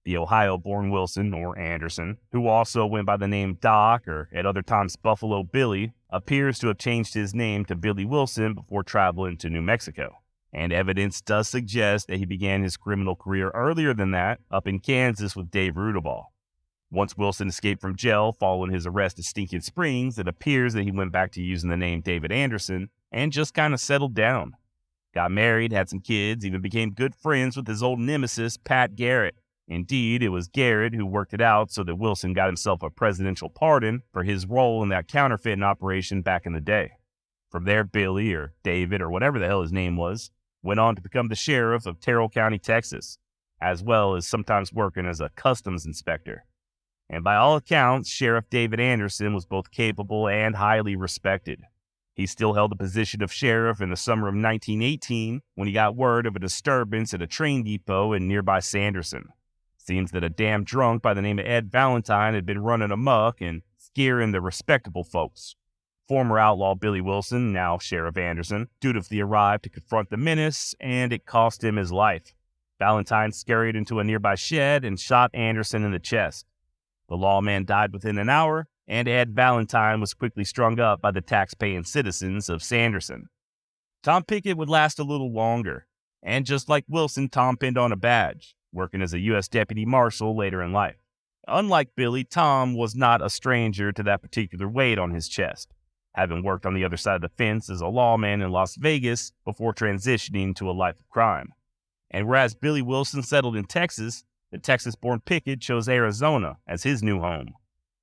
S1: The Ohio-born Wilson, or Anderson, who also went by the name Doc or at other times Buffalo Billy, appears to have changed his name to Billy Wilson before traveling to New Mexico. And evidence does suggest that he began his criminal career earlier than that, up in Kansas with Dave Rudaball. Once Wilson escaped from jail following his arrest at Stinking Springs, it appears that he went back to using the name David Anderson and just kind of settled down. Got married, had some kids, even became good friends with his old nemesis, Pat Garrett. Indeed, it was Garrett who worked it out so that Wilson got himself a presidential pardon for his role in that counterfeiting operation back in the day. From there, Billy, or David, or whatever the hell his name was, went on to become the sheriff of Terrell County, Texas, as well as sometimes working as a customs inspector. And by all accounts, Sheriff David Anderson was both capable and highly respected. He still held the position of sheriff in the summer of 1918 when he got word of a disturbance at a train depot in nearby Sanderson. Seems that a damn drunk by the name of Ed Valentine had been running amok and scaring the respectable folks. Former outlaw Billy Wilson, now Sheriff Anderson, dutifully arrived to confront the menace, and it cost him his life. Valentine scurried into a nearby shed and shot Anderson in the chest. The lawman died within an hour, and Ed Valentine was quickly strung up by the tax-paying citizens of Sanderson. Tom Pickett would last a little longer, and just like Wilson, Tom pinned on a badge, working as a U.S. Deputy Marshal later in life. Unlike Billy, Tom was not a stranger to that particular weight on his chest, having worked on the other side of the fence as a lawman in Las Vegas before transitioning to a life of crime. And whereas Billy Wilson settled in Texas, the Texas-born Pickett chose Arizona as his new home.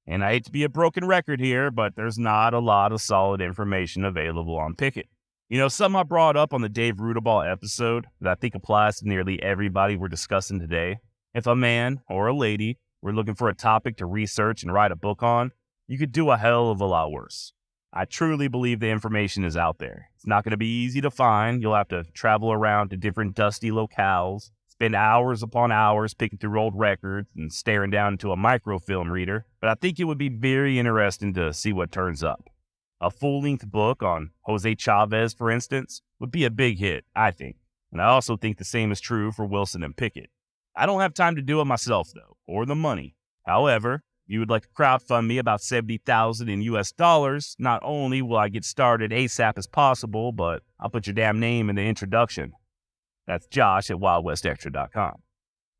S1: And I hate to be a broken record here, but there's not a lot of solid information available on Pickett. You know, something I brought up on the Dave Rudaball episode that I think applies to nearly everybody we're discussing today. If a man or a lady were looking for a topic to research and write a book on, you could do a hell of a lot worse. I truly believe the information is out there. It's not going to be easy to find. You'll have to travel around to different dusty locales, spend hours upon hours picking through old records and staring down into a microfilm reader, but I think it would be very interesting to see what turns up. A full-length book on Jose Chavez, for instance, would be a big hit, I think. And I also think the same is true for Wilson and Pickett. I don't have time to do it myself, though, or the money. However, if you would like to crowdfund me about $70,000 in US dollars, not only will I get started ASAP as possible, but I'll put your damn name in the introduction. That's Josh at WildWestExtra.com.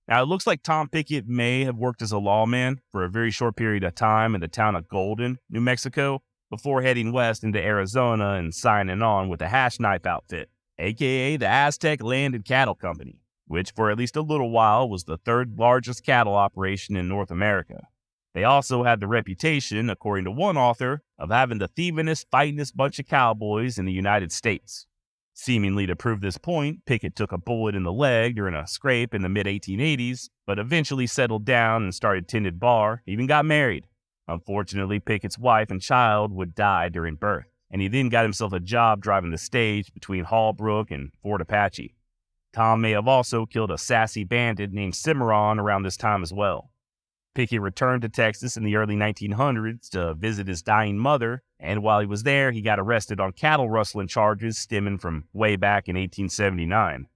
S1: Now, it looks like Tom Pickett may have worked as a lawman for a very short period of time in the town of Golden, New Mexico, before heading west into Arizona and signing on with the Hash Knife outfit, aka the Aztec Land and Cattle Company, which for at least a little while was the third largest cattle operation in North America. They also had the reputation, according to one author, of having the thievingest, fightingest bunch of cowboys in the United States. Seemingly to prove this point, Pickett took a bullet in the leg during a scrape in the mid-1880s, but eventually settled down and started tended bar, even got married. Unfortunately, Pickett's wife and child would die during birth, and he then got himself a job driving the stage between Hallbrook and Fort Apache. Tom may have also killed a sassy bandit named Cimarron around this time as well. Pickett returned to Texas in the early 1900s to visit his dying mother, and while he was there, he got arrested on cattle rustling charges stemming from way back in 1879.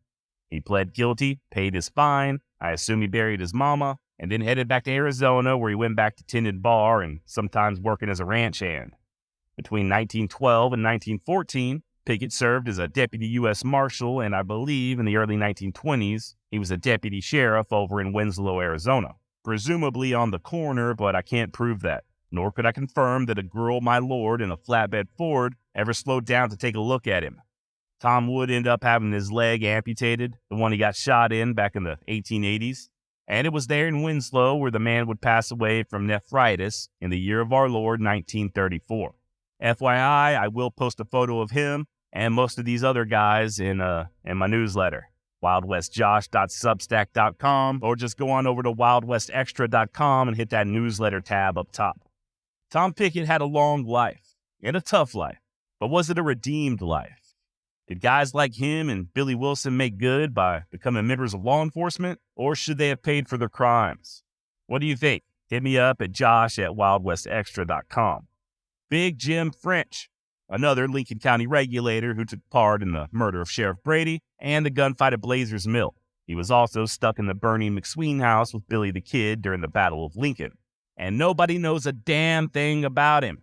S1: He pled guilty, paid his fine, I assume he buried his mama, and then headed back to Arizona where he went back to tended bar and sometimes working as a ranch hand. Between 1912 and 1914, Pickett served as a deputy U.S. Marshal, and I believe in the early 1920s, he was a deputy sheriff over in Winslow, Arizona. Presumably on the corner, but I can't prove that. Nor could I confirm that a girl, my lord, in a flatbed Ford ever slowed down to take a look at him. Tom would end up having his leg amputated, the one he got shot in back in the 1880s. And it was there in Winslow where the man would pass away from nephritis in the year of our Lord, 1934. FYI, I will post a photo of him and most of these other guys in my newsletter. wildwestjosh.substack.com, or just go on over to wildwestextra.com and hit that newsletter tab up top. Tom Pickett had a long life, and a tough life, but was it a redeemed life? Did guys like him and Billy Wilson make good by becoming members of law enforcement, or should they have paid for their crimes? What do you think? Hit me up at josh@wildwestextra.com. Big Jim French, another Lincoln County regulator who took part in the murder of Sheriff Brady and the gunfight at Blazers Mill. He was also stuck in the burning McSween house with Billy the Kid during the Battle of Lincoln. And nobody knows a damn thing about him.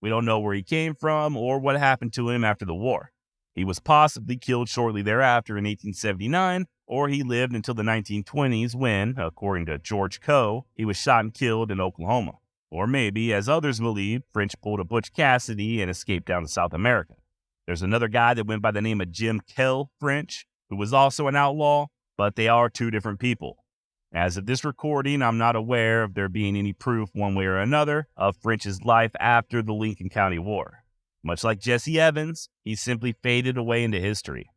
S1: We don't know where he came from or what happened to him after the war. He was possibly killed shortly thereafter in 1879, or he lived until the 1920s when, according to George Coe, he was shot and killed in Oklahoma. Or maybe, as others believe, French pulled a Butch Cassidy and escaped down to South America. There's another guy that went by the name of Jim Kell French, who was also an outlaw, but they are two different people. As of this recording, I'm not aware of there being any proof one way or another of French's life after the Lincoln County War. Much like Jesse Evans, he simply faded away into history.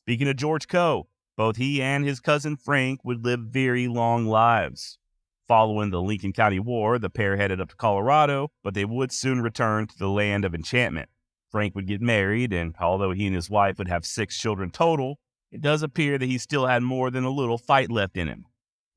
S1: Speaking of George Coe, both he and his cousin Frank would live very long lives. Following the Lincoln County War, the pair headed up to Colorado, but they would soon return to the land of enchantment. Frank would get married, and although he and his wife would have 6 children total, it does appear that he still had more than a little fight left in him.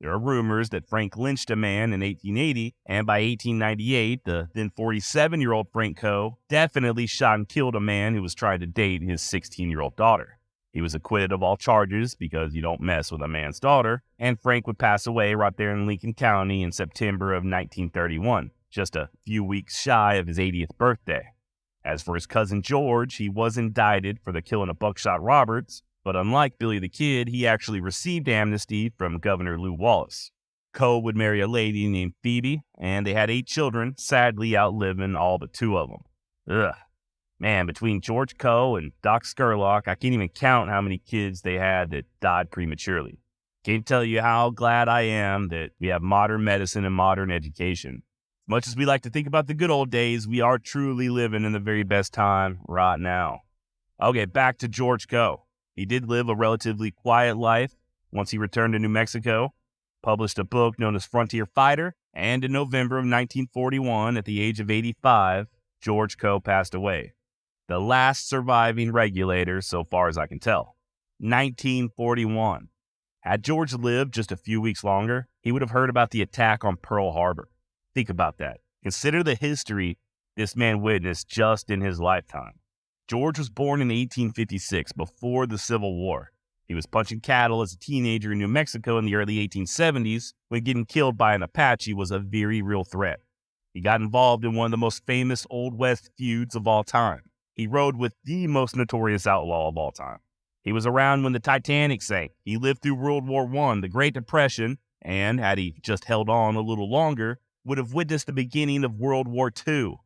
S1: There are rumors that Frank lynched a man in 1880, and by 1898, the then 47-year-old Frank Coe definitely shot and killed a man who was trying to date his 16-year-old daughter. He was acquitted of all charges because you don't mess with a man's daughter, and Frank would pass away right there in Lincoln County in September of 1931, just a few weeks shy of his 80th birthday. As for his cousin George, he was indicted for the killing of Buckshot Roberts, but unlike Billy the Kid, he actually received amnesty from Governor Lew Wallace. Coe would marry a lady named Phoebe, and they had 8 children, sadly outliving all but 2 of them. Ugh. Man, between George Coe and Doc Scurlock, I can't even count how many kids they had that died prematurely. Can't tell you how glad I am that we have modern medicine and modern education. As much as we like to think about the good old days, we are truly living in the very best time right now. Okay, back to George Coe. He did live a relatively quiet life once he returned to New Mexico, published a book known as Frontier Fighter, and in November of 1941, at the age of 85, George Coe passed away. The last surviving regulator, so far as I can tell. 1941. Had George lived just a few weeks longer, he would have heard about the attack on Pearl Harbor. Think about that. Consider the history this man witnessed just in his lifetime. George was born in 1856, before the Civil War. He was punching cattle as a teenager in New Mexico in the early 1870s, when getting killed by an Apache was a very real threat. He got involved in one of the most famous Old West feuds of all time. He rode with the most notorious outlaw of all time. He was around when the Titanic sank. He lived through World War I, the Great Depression, and had he just held on a little longer, would have witnessed the beginning of World War II.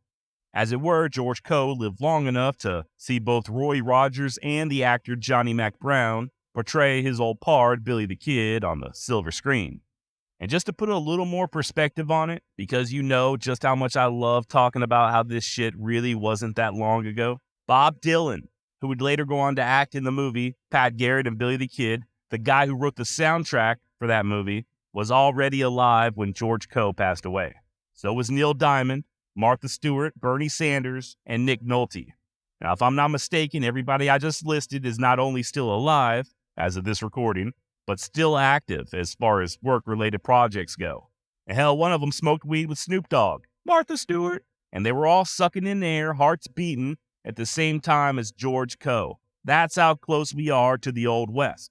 S1: As it were, George Coe lived long enough to see both Roy Rogers and the actor Johnny Mac Brown portray his old pard, Billy the Kid, on the silver screen. And just to put a little more perspective on it, because you know just how much I love talking about how this shit really wasn't that long ago, Bob Dylan, who would later go on to act in the movie Pat Garrett and Billy the Kid, the guy who wrote the soundtrack for that movie, was already alive when George Coe passed away. So was Neil Diamond, Martha Stewart, Bernie Sanders, and Nick Nolte. Now, if I'm not mistaken, everybody I just listed is not only still alive, as of this recording, but still active as far as work-related projects go. And hell, one of them smoked weed with Snoop Dogg, Martha Stewart, and they were all sucking in air, hearts beating, at the same time as George Coe. That's how close we are to the Old West.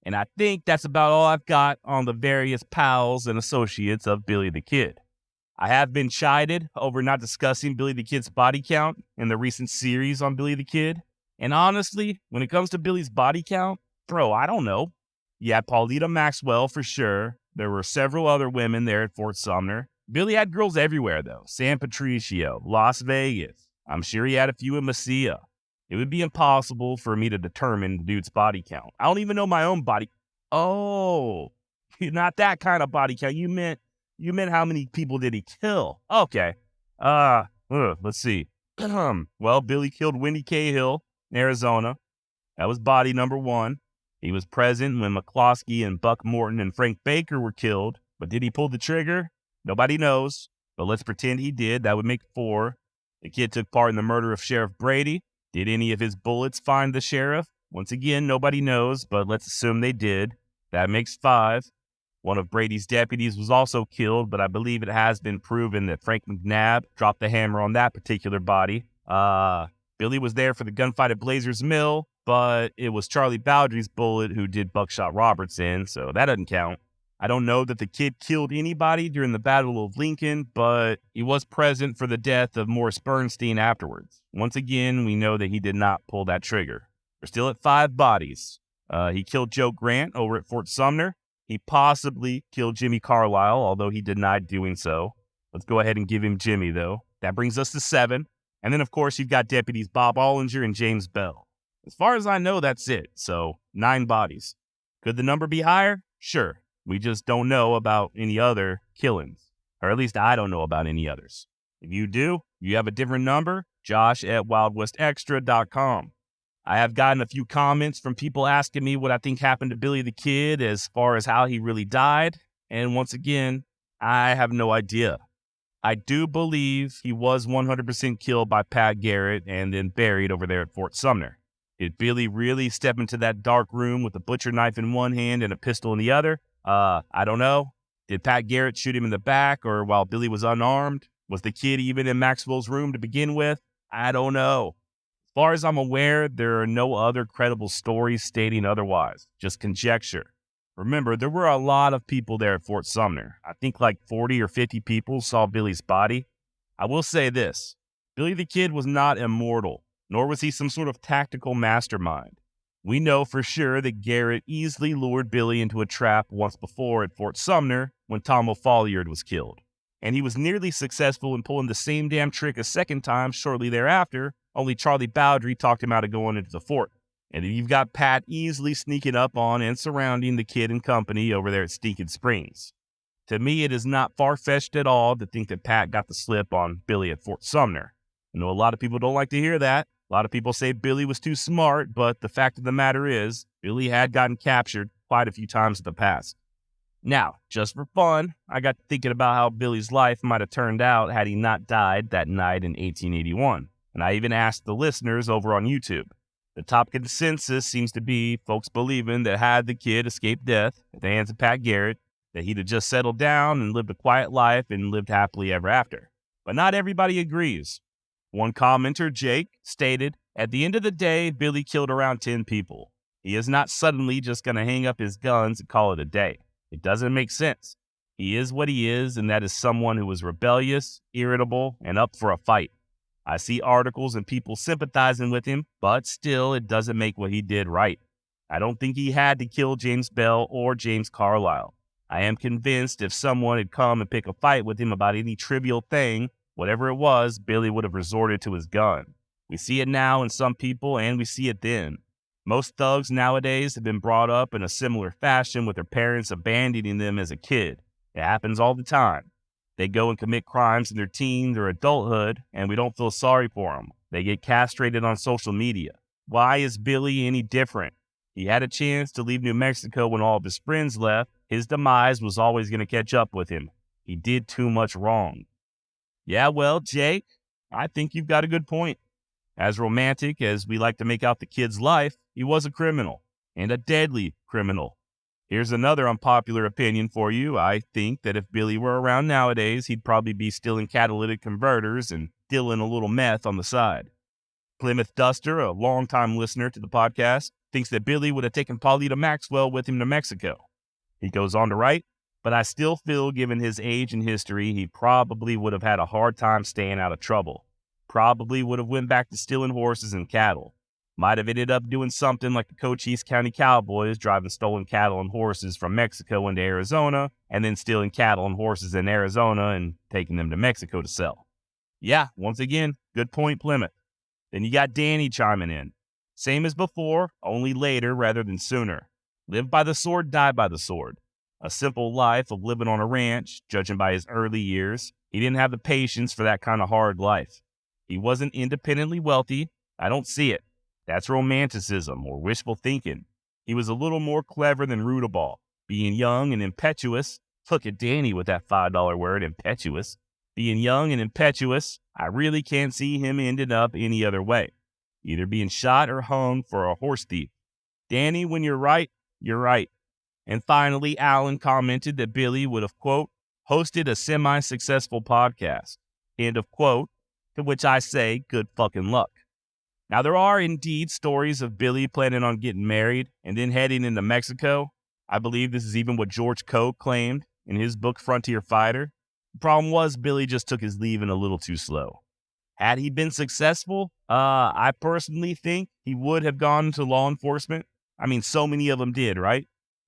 S1: And I think that's about all I've got on the various pals and associates of Billy the Kid. I have been chided over not discussing Billy the Kid's body count in the recent series on Billy the Kid. And honestly, when it comes to Billy's body count, bro, I don't know. You had Paulita Maxwell for sure. There were several other women there at Fort Sumner. Billy had girls everywhere, though. San Patricio, Las Vegas. I'm sure he had a few in Mesilla. It would be impossible for me to determine the dude's body count. I don't even know my own body. Oh, not that kind of body count. You meant how many people did he kill? Okay. Let's see. Well, Billy killed Wendy Cahill in Arizona. That was body number 1. He was present when McCloskey and Buck Morton and Frank Baker were killed, but did he pull the trigger? Nobody knows, but let's pretend he did. That would make 4. The kid took part in the murder of Sheriff Brady. Did any of his bullets find the sheriff? Once again, nobody knows, but let's assume they did. That makes 5. One of Brady's deputies was also killed, but I believe it has been proven that Frank McNabb dropped the hammer on that particular body. Billy was there for the gunfight at Blazer's Mill, but it was Charlie Bowdry's bullet who did Buckshot Roberts in, so that doesn't count. I don't know that the kid killed anybody during the Battle of Lincoln, but he was present for the death of Morris Bernstein afterwards. Once again, we know that he did not pull that trigger. We're still at 5 bodies. He killed Joe Grant over at Fort Sumner. He possibly killed Jimmy Carlisle, although he denied doing so. Let's go ahead and give him Jimmy, though. That brings us to 7. And then, of course, you've got deputies Bob Ollinger and James Bell. As far as I know, that's it. So 9 bodies. Could the number be higher? Sure. We just don't know about any other killings. Or at least I don't know about any others. If you do, you have a different number, josh@wildwestextra.com. I have gotten a few comments from people asking me what I think happened to Billy the Kid as far as how he really died. And once again, I have no idea. I do believe he was 100% killed by Pat Garrett and then buried over there at Fort Sumner. Did Billy really step into that dark room with a butcher knife in one hand and a pistol in the other? I don't know. Did Pat Garrett shoot him in the back or while Billy was unarmed? Was the kid even in Maxwell's room to begin with? I don't know. As far as I'm aware, there are no other credible stories stating otherwise. Just conjecture. Remember, there were a lot of people there at Fort Sumner. I think like 40 or 50 people saw Billy's body. I will say this. Billy the Kid was not immortal, nor was he some sort of tactical mastermind. We know for sure that Garrett easily lured Billy into a trap once before at Fort Sumner when Tom O'Folliard was killed. And he was nearly successful in pulling the same damn trick a second time shortly thereafter, only Charlie Bowdry talked him out of going into the fort. And then you've got Pat easily sneaking up on and surrounding the kid and company over there at Stinking Springs. To me, it is not far-fetched at all to think that Pat got the slip on Billy at Fort Sumner. I know a lot of people don't like to hear that. A lot of people say Billy was too smart, but the fact of the matter is, Billy had gotten captured quite a few times in the past. Now, just for fun, I got thinking about how Billy's life might have turned out had he not died that night in 1881. And I even asked the listeners over on YouTube. The top consensus seems to be folks believing that had the kid escaped death at the hands of Pat Garrett, that he'd have just settled down and lived a quiet life and lived happily ever after. But not everybody agrees. One commenter, Jake, stated, "At the end of the day, Billy killed around 10 people. He is not suddenly just going to hang up his guns and call it a day. It doesn't make sense. He is what he is, and that is someone who is rebellious, irritable, and up for a fight. I see articles and people sympathizing with him, but still, it doesn't make what he did right. I don't think he had to kill James Bell or James Carlisle. I am convinced if someone had come and picked a fight with him about any trivial thing, whatever it was, Billy would have resorted to his gun. We see it now in some people, and we see it then. Most thugs nowadays have been brought up in a similar fashion, with their parents abandoning them as a kid. It happens all the time. They go and commit crimes in their teens or adulthood, and we don't feel sorry for them. They get castrated on social media. Why is Billy any different? He had a chance to leave New Mexico when all of his friends left. His demise was always going to catch up with him. He did too much wrong. Yeah, well, Jake, I think you've got a good point. As romantic as we like to make out the kid's life, he was a criminal, and a deadly criminal. Here's another unpopular opinion for you. I think that if Billy were around nowadays, he'd probably be stealing catalytic converters and dealing a little meth on the side. Plymouth Duster, a longtime listener to the podcast, thinks that Billy would have taken Paulita Maxwell with him to Mexico. He goes on to write, but I still feel, given his age and history, he probably would have had a hard time staying out of trouble. Probably would have went back to stealing horses and cattle. Might have ended up doing something like the Cochise County Cowboys, driving stolen cattle and horses from Mexico into Arizona, and then stealing cattle and horses in Arizona and taking them to Mexico to sell. Yeah, once again, good point, Plymouth. Then you got Danny chiming in. Same as before, only later rather than sooner. Live by the sword, die by the sword. A simple life of living on a ranch, judging by his early years. He didn't have the patience for that kind of hard life. He wasn't independently wealthy. I don't see it. That's romanticism or wishful thinking. He was a little more clever than Rudaball. Being young and impetuous. Look at Danny with that $5 word, impetuous. Being young and impetuous, I really can't see him ending up any other way. Either being shot or hung for a horse thief. Danny, when you're right, you're right. And finally, Alan commented that Billy would have, quote, hosted a semi-successful podcast, end of quote, to which I say, good fucking luck. Now, there are indeed stories of Billy planning on getting married and then heading into Mexico. I believe this is even what George Coe claimed in his book, Frontier Fighter. The problem was Billy just took his leaving a little too slow. Had he been successful, I personally think he would have gone into law enforcement. I mean, so many of them did, right?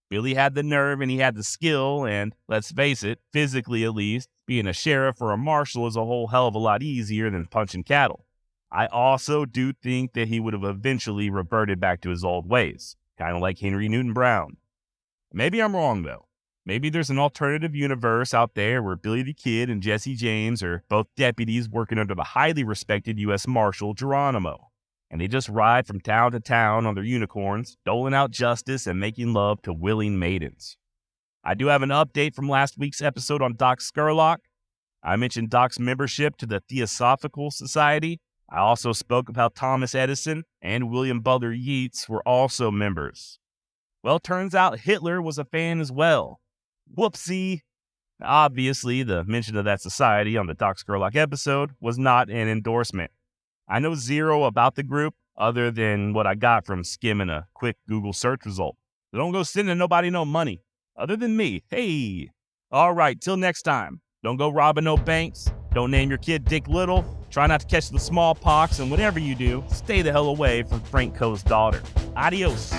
S1: Billy had the nerve and he had the skill, and let's face it, physically at least, being a sheriff or a marshal is a whole hell of a lot easier than punching cattle. I also do think that he would have eventually reverted back to his old ways, kind of like Henry Newton Brown. Maybe I'm wrong, though. Maybe there's an alternative universe out there where Billy the Kid and Jesse James are both deputies working under the highly respected U.S. Marshal Geronimo, and they just ride from town to town on their unicorns, doling out justice and making love to willing maidens. I do have an update from last week's episode on Doc Scurlock. I mentioned Doc's membership to the Theosophical Society. I also spoke of how Thomas Edison and William Butler Yeats were also members. Well, turns out Hitler was a fan as well. Whoopsie. Obviously, the mention of that society on the Doc Scurlock episode was not an endorsement. I know zero about the group other than what I got from skimming a quick Google search result. So don't go sending nobody no money. Other than me. Hey. All right, till next time. Don't go robbing no banks. Don't name your kid Dick Little. Try not to catch the smallpox, and whatever you do, stay the hell away from Frank Coe's daughter. Adios.